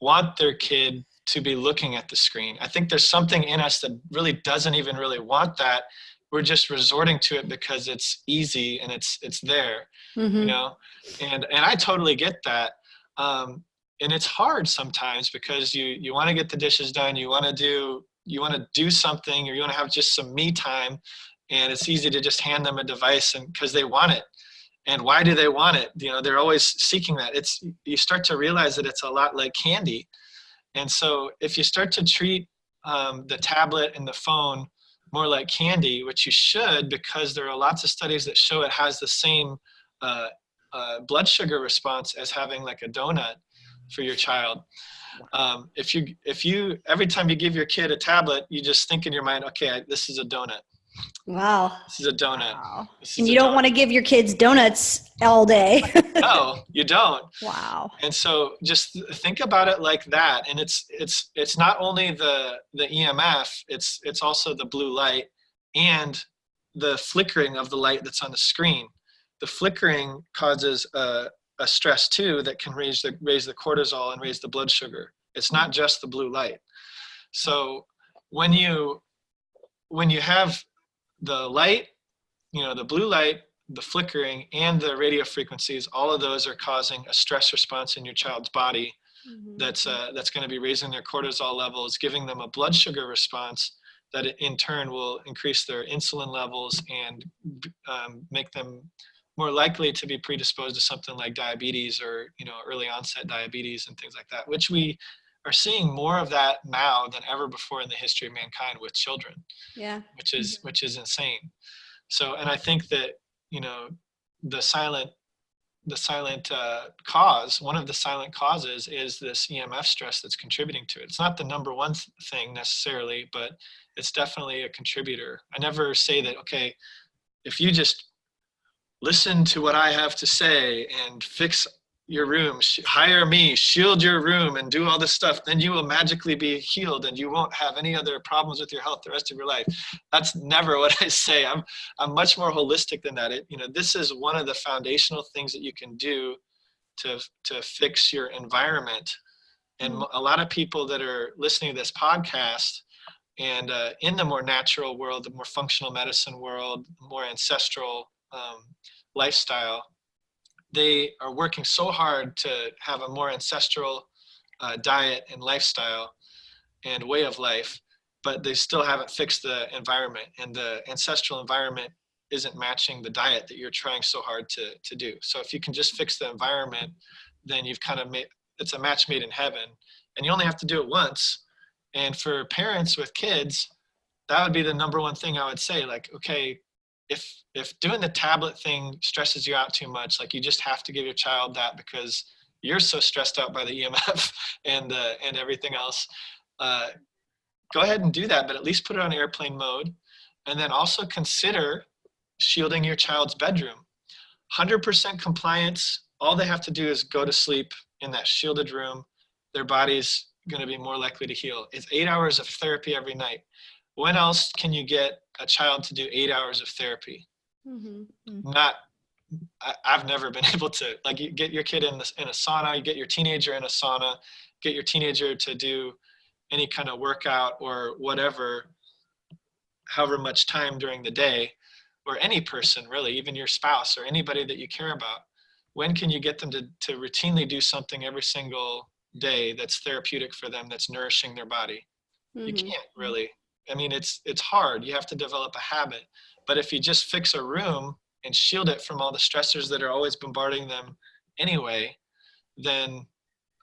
want their kid to be looking at the screen. I think there's something in us that really doesn't even really want that. We're just resorting to it because it's easy and it's there, and I totally get that. And it's hard sometimes because you want to get the dishes done, you want to do something, or you want to have just some me time, and it's easy to just hand them a device and because they want it. And why do they want it? They're always seeking that. You start to realize that it's a lot like candy. And so if you start to treat the tablet and the phone more like candy, which you should, because there are lots of studies that show it has the same blood sugar response as having like a donut for your child. If you every time you give your kid a tablet, you just think in your mind, okay, this is a donut. Wow. This is a donut. Wow. And you don't want to give your kids donuts all day. No, you don't. Wow. And so just think about it like that. And it's not only the EMF, it's also the blue light and the flickering of the light that's on the screen. The flickering causes a stress too that can raise the cortisol and raise the blood sugar. It's not just the blue light. So when you have the light, the blue light, the flickering, and the radio frequencies, all of those are causing a stress response in your child's body that's going to be raising their cortisol levels, giving them a blood sugar response that in turn will increase their insulin levels and make them more likely to be predisposed to something like diabetes or early onset diabetes and things like that, which we are seeing more of that now than ever before in the history of mankind with children. Yeah. Which is insane. So, and I think that the silent cause, one of the silent causes is this EMF stress that's contributing to it. It's not the number one thing necessarily, but it's definitely a contributor. I never say that, okay, if you just listen to what I have to say and fix your room, hire me, shield your room and do all this stuff, then you will magically be healed and you won't have any other problems with your health the rest of your life. That's never what I say. I'm much more holistic than that. This is one of the foundational things that you can do to fix your environment. And a lot of people that are listening to this podcast and in the more natural world, the more functional medicine world, more ancestral lifestyle, they are working so hard to have a more ancestral diet and lifestyle and way of life, but they still haven't fixed the environment, and the ancestral environment isn't matching the diet that you're trying so hard to do. So if you can just fix the environment, then you've kind of it's a match made in heaven, and you only have to do it once. And for parents with kids, that would be the number one thing I would say, like, okay, if doing the tablet thing stresses you out too much, like you just have to give your child that because you're so stressed out by the EMF and everything else, go ahead and do that, but at least put it on airplane mode. And then also consider shielding your child's bedroom. 100% compliance, all they have to do is go to sleep in that shielded room. Their body's going to be more likely to heal. It's 8 hours of therapy every night. When else can you get a child to do 8 hours of therapy? I've never been able to, like, you get your kid in a sauna, you get your teenager in a sauna, get your teenager to do any kind of workout or whatever, however much time during the day, or any person really, even your spouse or anybody that you care about. When can you get them to routinely do something every single day that's therapeutic for them, that's nourishing their body? You can't really. I mean, it's hard. You have to develop a habit. But if you just fix a room and shield it from all the stressors that are always bombarding them anyway, then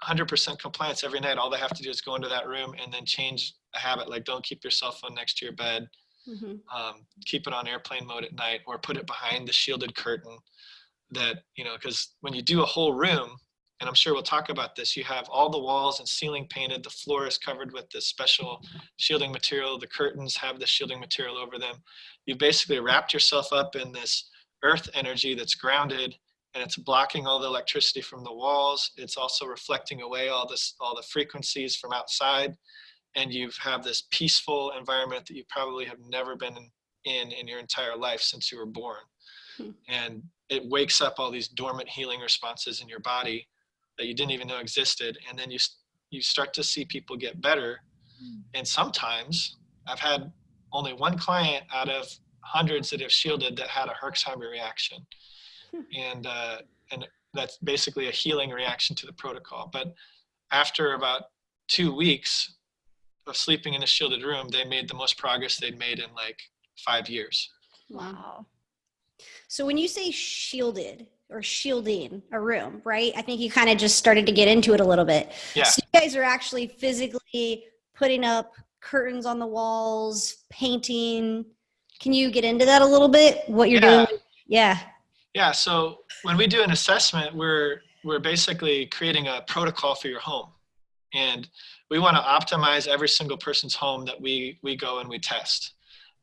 100% compliance every night. All they have to do is go into that room and then change a habit, like don't keep your cell phone next to your bed. Keep it on airplane mode at night, or put it behind the shielded curtain. That, because when you do a whole room, and I'm sure we'll talk about this, you have all the walls and ceiling painted, the floor is covered with this special shielding material, the curtains have the shielding material over them. You've basically wrapped yourself up in this earth energy that's grounded, and it's blocking all the electricity from the walls. It's also reflecting away all the frequencies from outside. and you have this peaceful environment that you probably have never been in your entire life since you were born. And it wakes up all these dormant healing responses in your body that you didn't even know existed. And then you start to see people get better. And sometimes I've had only one client out of hundreds that have shielded that had a Herxheimer reaction. And that's basically a healing reaction to the protocol. But after about 2 weeks of sleeping in a shielded room, they made the most progress they'd made in like 5 years. Wow. So when you say shielded or shielding a room, right? I think you kind of just started to get into it a little bit. Yeah. So you guys are actually physically putting up curtains on the walls, painting. Can you get into that a little bit? What you're doing? Yeah. Yeah. So when we do an assessment, we're basically creating a protocol for your home. And we want to optimize every single person's home that we go and we test.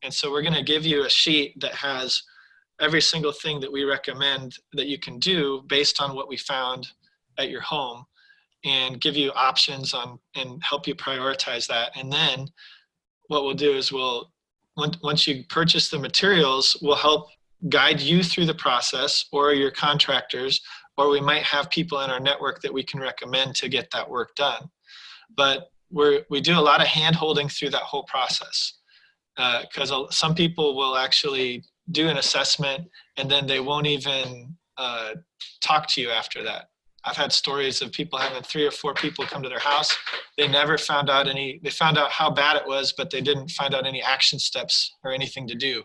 And so we're going to give you a sheet that has every single thing that we recommend that you can do based on what we found at your home, and give you options on and help you prioritize that. And then what we'll do is once you purchase the materials, we'll help guide you through the process, or your contractors, or we might have people in our network that we can recommend to get that work done. But we do a lot of hand holding through that whole process, because some people will actually do an assessment and then they won't even talk to you after that. I've had stories of people having 3 or 4 people come to their house. They never found out they found out how bad it was, but they didn't find out any action steps or anything to do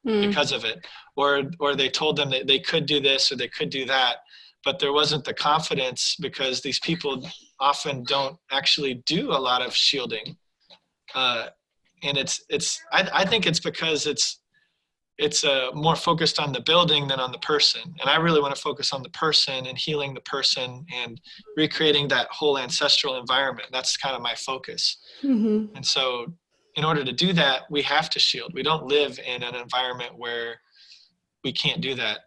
because of it. Or they told them that they could do this or they could do that, but there wasn't the confidence, because these people often don't actually do a lot of shielding. And I think it's because it's more focused on the building than on the person. And I really want to focus on the person and healing the person and recreating that whole ancestral environment. That's kind of my focus. Mm-hmm. And so in order to do that, we have to shield. We don't live in an environment where we can't do that,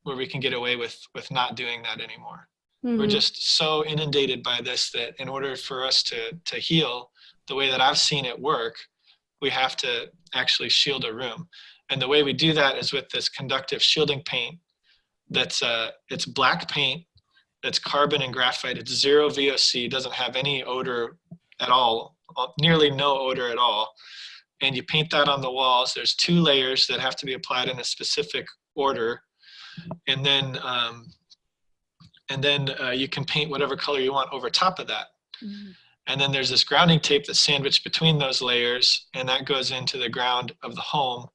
where we can get away with not doing that anymore. Mm-hmm. We're just so inundated by this that in order for us to heal the way that I've seen it work, we have to actually shield a room. And the way we do that is with this conductive shielding paint. It's black paint, that's carbon and graphite. It's 0 VOC, doesn't have any odor at all, nearly no odor at all. And you paint that on the walls. There's 2 layers that have to be applied in a specific order. And then you can paint whatever color you want over top of that. Mm-hmm. And then there's this grounding tape that's sandwiched between those layers, and that goes into the ground of the home.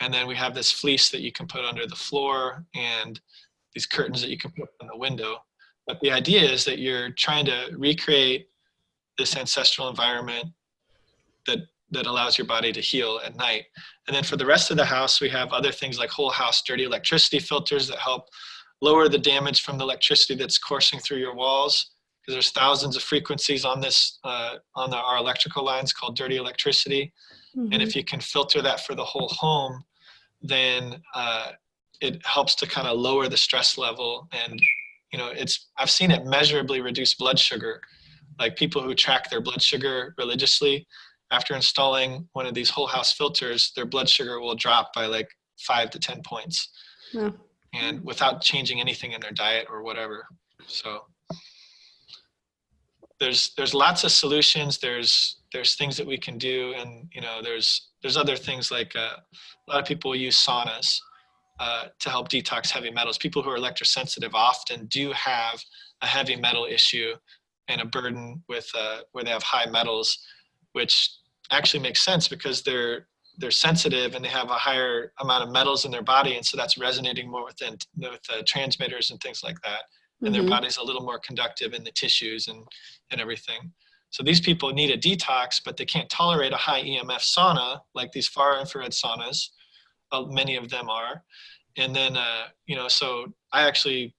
And then we have this fleece that you can put under the floor, and these curtains that you can put on the window. But the idea is that you're trying to recreate this ancestral environment that allows your body to heal at night. And then for the rest of the house, we have other things like whole house dirty electricity filters that help lower the damage from the electricity that's coursing through your walls. Because there's thousands of frequencies on this, our electrical lines called dirty electricity. Mm-hmm. And if you can filter that for the whole home, then it helps to kind of lower the stress level. And, I've seen it measurably reduce blood sugar. Like people who track their blood sugar religiously, after installing one of these whole house filters, their blood sugar will drop by like 5 to 10 points. Yeah. And without changing anything in their diet or whatever. So there's lots of solutions. There's things that we can do, and there's other things like a lot of people use saunas to help detox heavy metals. People who are electrosensitive often do have a heavy metal issue and a burden with where they have high metals, which actually makes sense because they're sensitive and they have a higher amount of metals in their body, and so that's resonating more with transmitters and things like that. And their body's a little more conductive in the tissues and everything. So these people need a detox, but they can't tolerate a high EMF sauna like these far infrared saunas. Many of them are. And then, so I actually,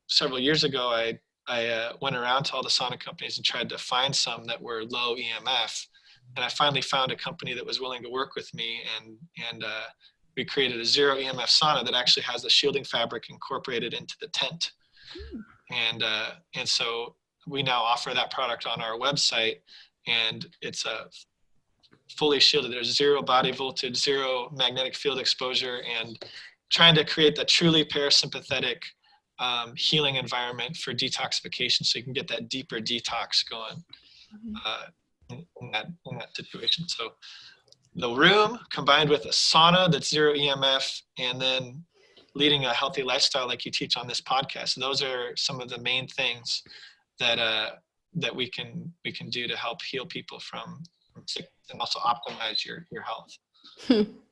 several years ago, I went around to all the sauna companies and tried to find some that were low EMF. And I finally found a company that was willing to work with me, and we created a 0 EMF sauna that actually has the shielding fabric incorporated into the tent. And so we now offer that product on our website, and it's a fully shielded. There's zero body voltage, zero magnetic field exposure, and trying to create that truly parasympathetic healing environment for detoxification, so you can get that deeper detox going in that situation. So the room combined with a sauna that's zero EMF, and then leading a healthy lifestyle like you teach on this podcast. Those are some of the main things that we can do to help heal people from sickness and also optimize your health.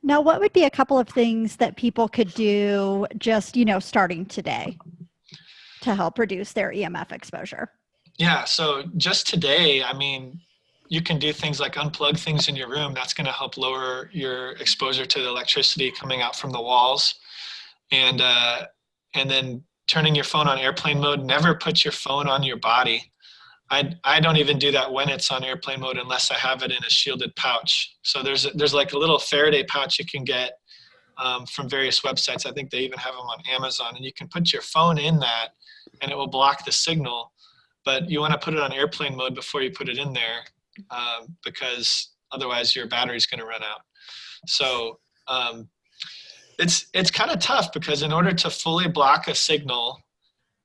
Now, what would be a couple of things that people could do just, starting today to help reduce their EMF exposure? Yeah, so just today, I mean, you can do things like unplug things in your room. That's going to help lower your exposure to the electricity coming out from the walls. And then turning your phone on airplane mode. Never put your phone on your body. I don't even do that when it's on airplane mode unless I have it in a shielded pouch. So there's like a little Faraday pouch you can get from various websites. I think they even have them on Amazon, and you can put your phone in that and it will block the signal. But you want to put it on airplane mode before you put it in there, because otherwise your battery's going to run out. So it's kind of tough, because in order to fully block a signal,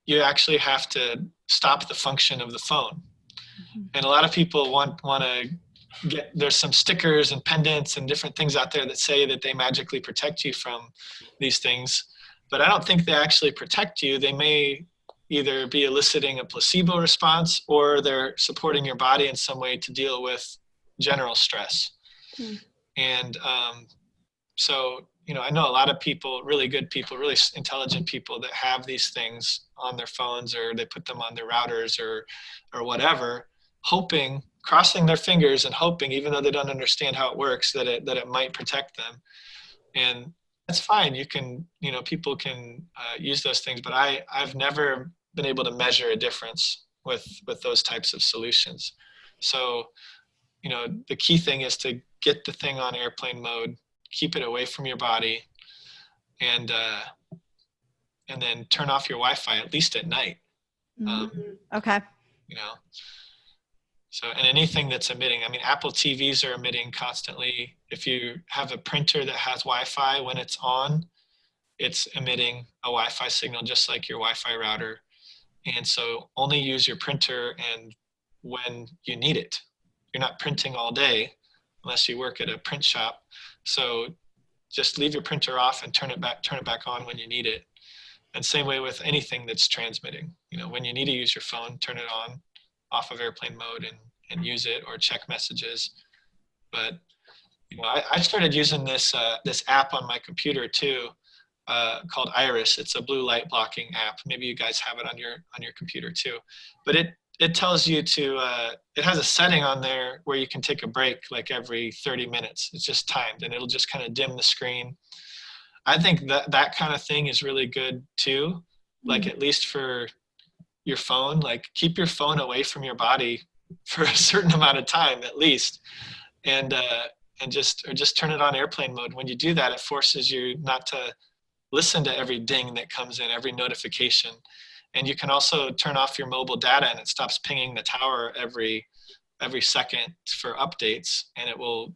you actually have to stop the function of the phone. And a lot of people want to get, there's some stickers and pendants and different things out there that say that they magically protect you from these things, but I don't think they actually protect you. They may either be eliciting a placebo response, or they're supporting your body in some way to deal with general stress. And so, I know a lot of people, really good people, really intelligent people, that have these things on their phones, or they put them on their routers or whatever, hoping, crossing their fingers and hoping, even though they don't understand how it works, that it might protect them. And that's fine. You can, people can use those things, but I've never been able to measure a difference with those types of solutions. So, the key thing is to get the thing on airplane mode, keep it away from your body, and then turn off your Wi-Fi at least at night. Okay. So, and anything that's emitting, I mean, Apple TVs are emitting constantly. If you have a printer that has Wi-Fi, when it's on, it's emitting a Wi-Fi signal just like your Wi-Fi router. And so only use your printer and when you need it. You're not printing all day unless you work at a print shop. So just leave your printer off and turn it back on when you need it. And same way with anything that's transmitting. When you need to use your phone, turn it on, off of airplane mode, and use it, or check messages. But I started using this app on my computer too, called Iris. It's a blue light blocking app. Maybe you guys have it on your computer too. But it tells you to, it has a setting on there where you can take a break like every 30 minutes. It's just timed, and it'll just kind of dim the screen. I think that kind of thing is really good too. Like, at least for your phone, like keep your phone away from your body for a certain amount of time at least. And just turn it on airplane mode. When you do that, it forces you not to listen to every ding that comes in, every notification. And you can also turn off your mobile data, and it stops pinging the tower every second for updates, and it will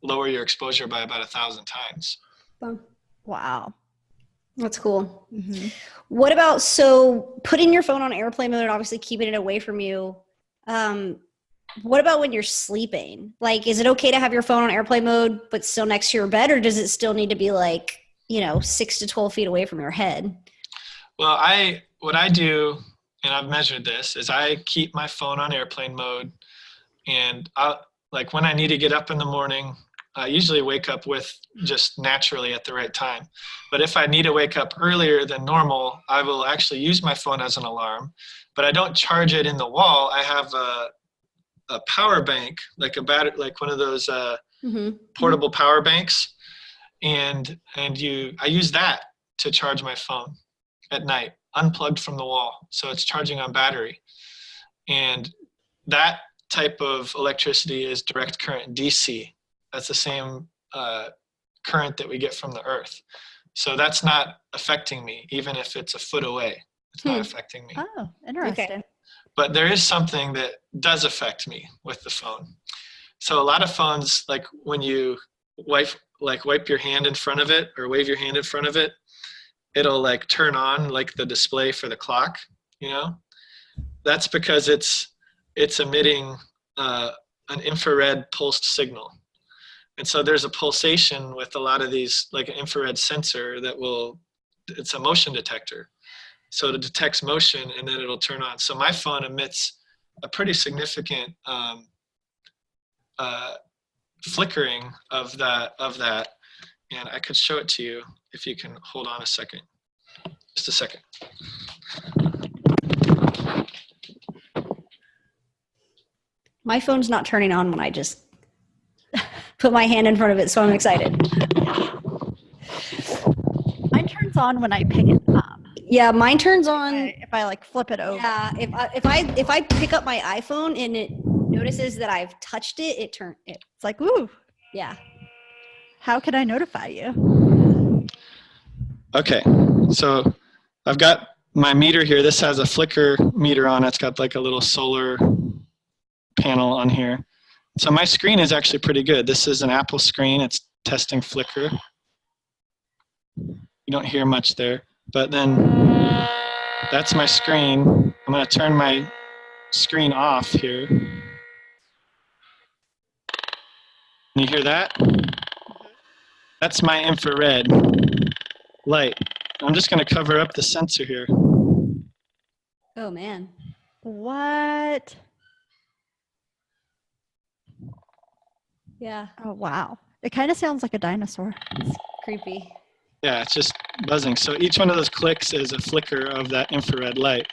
lower your exposure by about 1,000 times. Wow. That's cool. What about, so putting your phone on airplane mode and obviously keeping it away from you, what about when you're sleeping? Like, is it okay to have your phone on airplane mode but still next to your bed, or does it still need to be like, 6 to 12 feet away from your head? Well, what I do, and I've measured this, is I keep my phone on airplane mode, and like when I need to get up in the morning, I usually wake up with just naturally at the right time. But if I need to wake up earlier than normal, I will actually use my phone as an alarm, but I don't charge it in the wall. I have a power bank, like a battery, like one of those portable power banks. And I use that to charge my phone at night, unplugged from the wall. So it's charging on battery. And that type of electricity is direct current DC. That's the same current that we get from the earth. So that's not affecting me, even if it's a foot away. It's not affecting me. Oh, interesting. Okay. But there is something that does affect me with the phone. So a lot of phones, like when you wipe your hand in front of it or wave your hand in front of it, it'll like turn on like the display for the clock, you know? That's because it's emitting an infrared pulsed signal. And so there's a pulsation with a lot of these, like an infrared sensor it's a motion detector. So it detects motion and then it'll turn on. So my phone emits a pretty significant flickering of that. And I could show it to you if you can hold on a second. Just a second. My phone's not turning on when I just put my hand in front of it, so I'm excited. Mine turns on when I pick it up. Yeah, mine turns on. If I like flip it over. Yeah, if I pick up my iPhone and it notices that I've touched it, It's like, ooh, yeah. how can I notify you? Okay, so I've got my meter here. This has a flicker meter on it. It's got like a little solar panel on here. So my screen is actually pretty good. This is an Apple screen. It's testing flicker. You don't hear much there, but then that's my screen. I'm going to turn my screen off here. Can you hear that? That's my infrared light. I'm just going to cover up the sensor here. Oh man. What? Yeah. Oh, wow. It kind of sounds like a dinosaur. It's creepy. Yeah, it's just buzzing. So each one of those clicks is a flicker of that infrared light.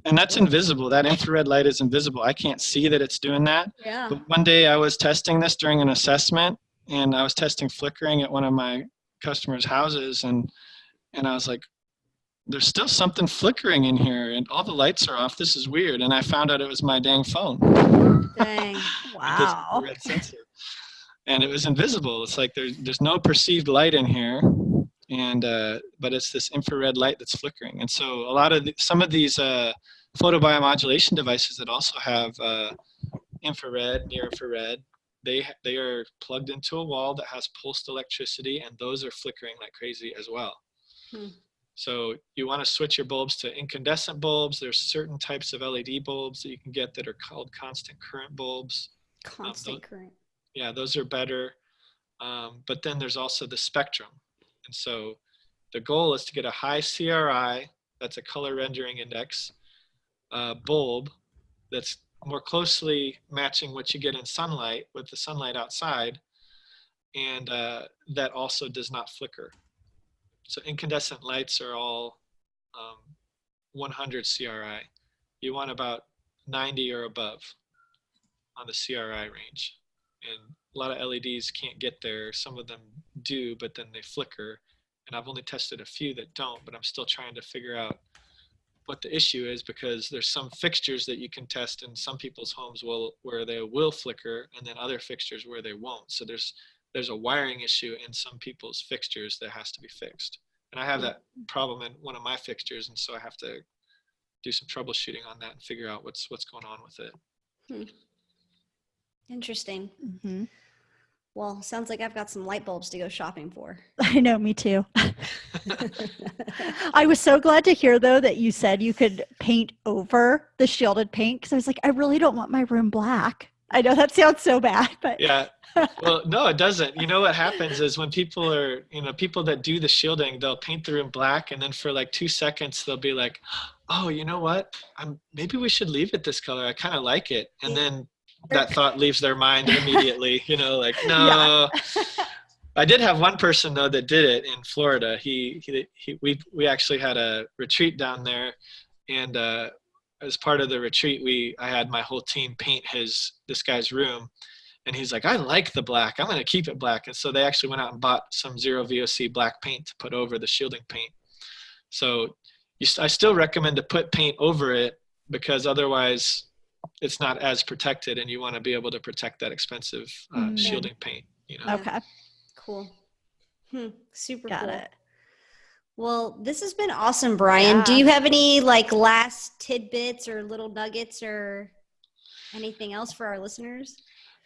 And that's invisible. That infrared light is invisible. I can't see that it's doing that. Yeah. But one day I was testing this during an assessment, and I was testing flickering at one of my customers' houses, and I was like, there's still something flickering in here, and all the lights are off. This is weird. And I found out it was my dang phone. Dang. Wow. Red sensor. And it was invisible. It's like there's no perceived light in here, and but it's this infrared light that's flickering. And so some of these photobiomodulation devices that also have infrared, near infrared, they are plugged into a wall that has pulsed electricity, and those are flickering like crazy as well. So you want to switch your bulbs to incandescent bulbs. There's certain types of LED bulbs that you can get that are called constant current bulbs. Constant current. Yeah, those are better. But then there's also the spectrum. And so the goal is to get a high CRI, that's a color rendering index, bulb that's more closely matching what you get in sunlight with the sunlight outside, and that also does not flicker. So incandescent lights are all 100 CRI. You want about 90 or above on the CRI range. And a lot of LEDs can't get there. Some of them do, but then they flicker. And I've only tested a few that don't, but I'm still trying to figure out what the issue is, because there's some fixtures that you can test in some people's homes where they will flicker, and then other fixtures where they won't. So there's a wiring issue in some people's fixtures that has to be fixed. And I have that problem in one of my fixtures, and so I have to do some troubleshooting on that and figure out what's going on with it. Interesting. Mm-hmm. Well, sounds like I've got some light bulbs to go shopping for. I know, me too. I was so glad to hear, though, that you said you could paint over the shielded paint, because I was like, I really don't want my room black. I know that sounds so bad, but yeah. Well, no, it doesn't. You know what happens is when people that do the shielding, they'll paint the room black, and then for like 2 seconds they'll be like, oh, you know what? Maybe we should leave it this color. I kind of like it. And then that thought leaves their mind immediately, like, no. Yeah. I did have one person though that did it in Florida. We actually had a retreat down there, and as part of the retreat, I had my whole team paint this guy's room, and he's like, I like the black. I'm going to keep it black. And so they actually went out and bought some zero VOC black paint to put over the shielding paint. So I still recommend to put paint over it, because otherwise it's not as protected, and you want to be able to protect that expensive shielding paint. Okay. Cool. Super Got cool. it. Well, this has been awesome, Brian. Do Yeah. you have any like last tidbits or little nuggets or anything else for our listeners?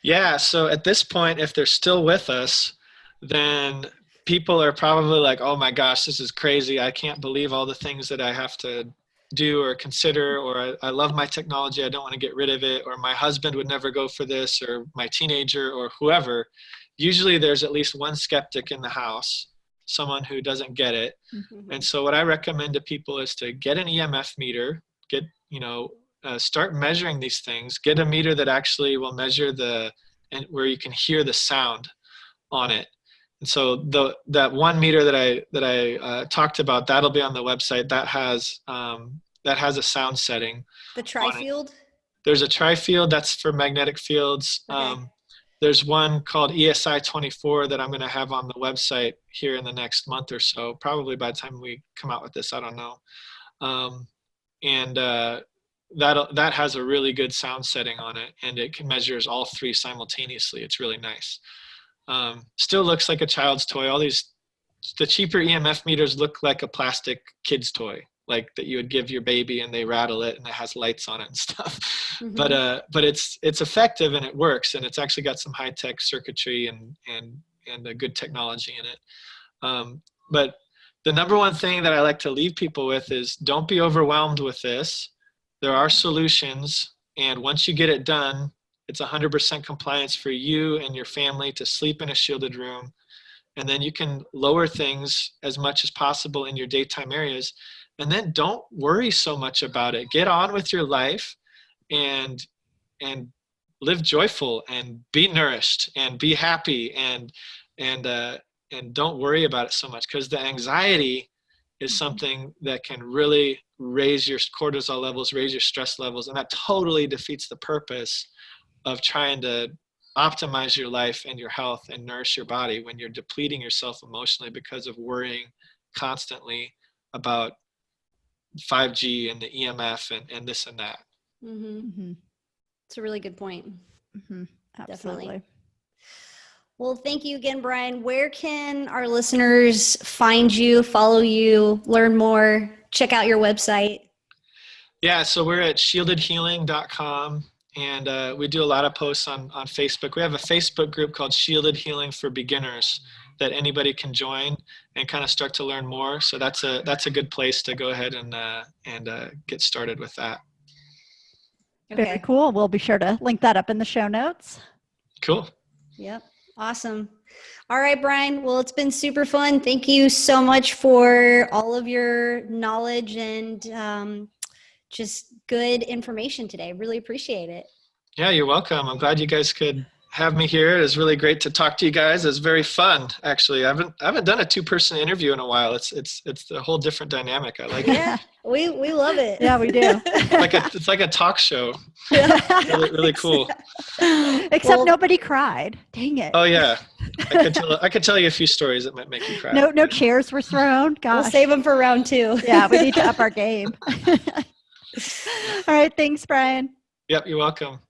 Yeah, so at this point, if they're still with us, then people are probably like, oh my gosh, this is crazy. I can't believe all the things that I have to do or consider, or I love my technology. I don't want to get rid of it, or my husband would never go for this, or my teenager, or whoever. Usually there's at least one skeptic in the house, someone who doesn't get it. Mm-hmm. And so what I recommend to people is to get an EMF meter, start measuring these things, get a meter that actually will measure and where you can hear the sound on it. And so that one meter that I talked about, that'll be on the website. That has a sound setting. The tri-field? There's a tri-field that's for magnetic fields. Okay. There's one called ESI 24 that I'm going to have on the website here in the next month or so, probably by the time we come out with this, I don't know. That has a really good sound setting on it, and it measures all three simultaneously. It's really nice. Still looks like a child's toy. The cheaper EMF meters look like a plastic kid's toy, like that you would give your baby and they rattle it and it has lights on it and stuff. Mm-hmm. But it's effective and it works, and it's actually got some high-tech circuitry and a good technology in it. But the number one thing that I like to leave people with is don't be overwhelmed with this. There are solutions, and once you get it done, it's 100% compliance for you and your family to sleep in a shielded room. And then you can lower things as much as possible in your daytime areas. And then don't worry so much about it. Get on with your life and live joyful and be nourished and be happy and don't worry about it so much, because the anxiety is something that can really raise your cortisol levels, raise your stress levels, and that totally defeats the purpose of trying to optimize your life and your health and nourish your body when you're depleting yourself emotionally because of worrying constantly about 5G and the EMF and this and that. Mm-hmm. Mm-hmm. It's a really good point. Mm-hmm. Absolutely. Definitely. Well, thank you again, Brian. Where can our listeners find you, follow you, learn more, check out your website? Yeah, so we're at shieldedhealing.com, and we do a lot of posts on Facebook. We have a Facebook group called Shielded Healing for Beginners that anybody can join and kind of start to learn more. So that's a good place to go ahead and get started with that. Okay. Very cool. We'll be sure to link that up in the show notes. Cool. Yep. Awesome. All right, Brian. Well, it's been super fun. Thank you so much for all of your knowledge and just good information today. Really appreciate it. Yeah, you're welcome. I'm glad you guys could have me here. It was really great to talk to you guys. It's very fun, actually. I haven't done a two-person interview in a while. It's a whole different dynamic. I like it. Yeah, we love it. Yeah, we do. It's like a talk show. Really, really cool. Except nobody cried. Dang it. Oh yeah, I could tell you a few stories that might make you cry. No chairs were thrown. Gosh. We'll save them for round 2. Yeah, we need to up our game. All right, thanks, Brian. Yep, you're welcome.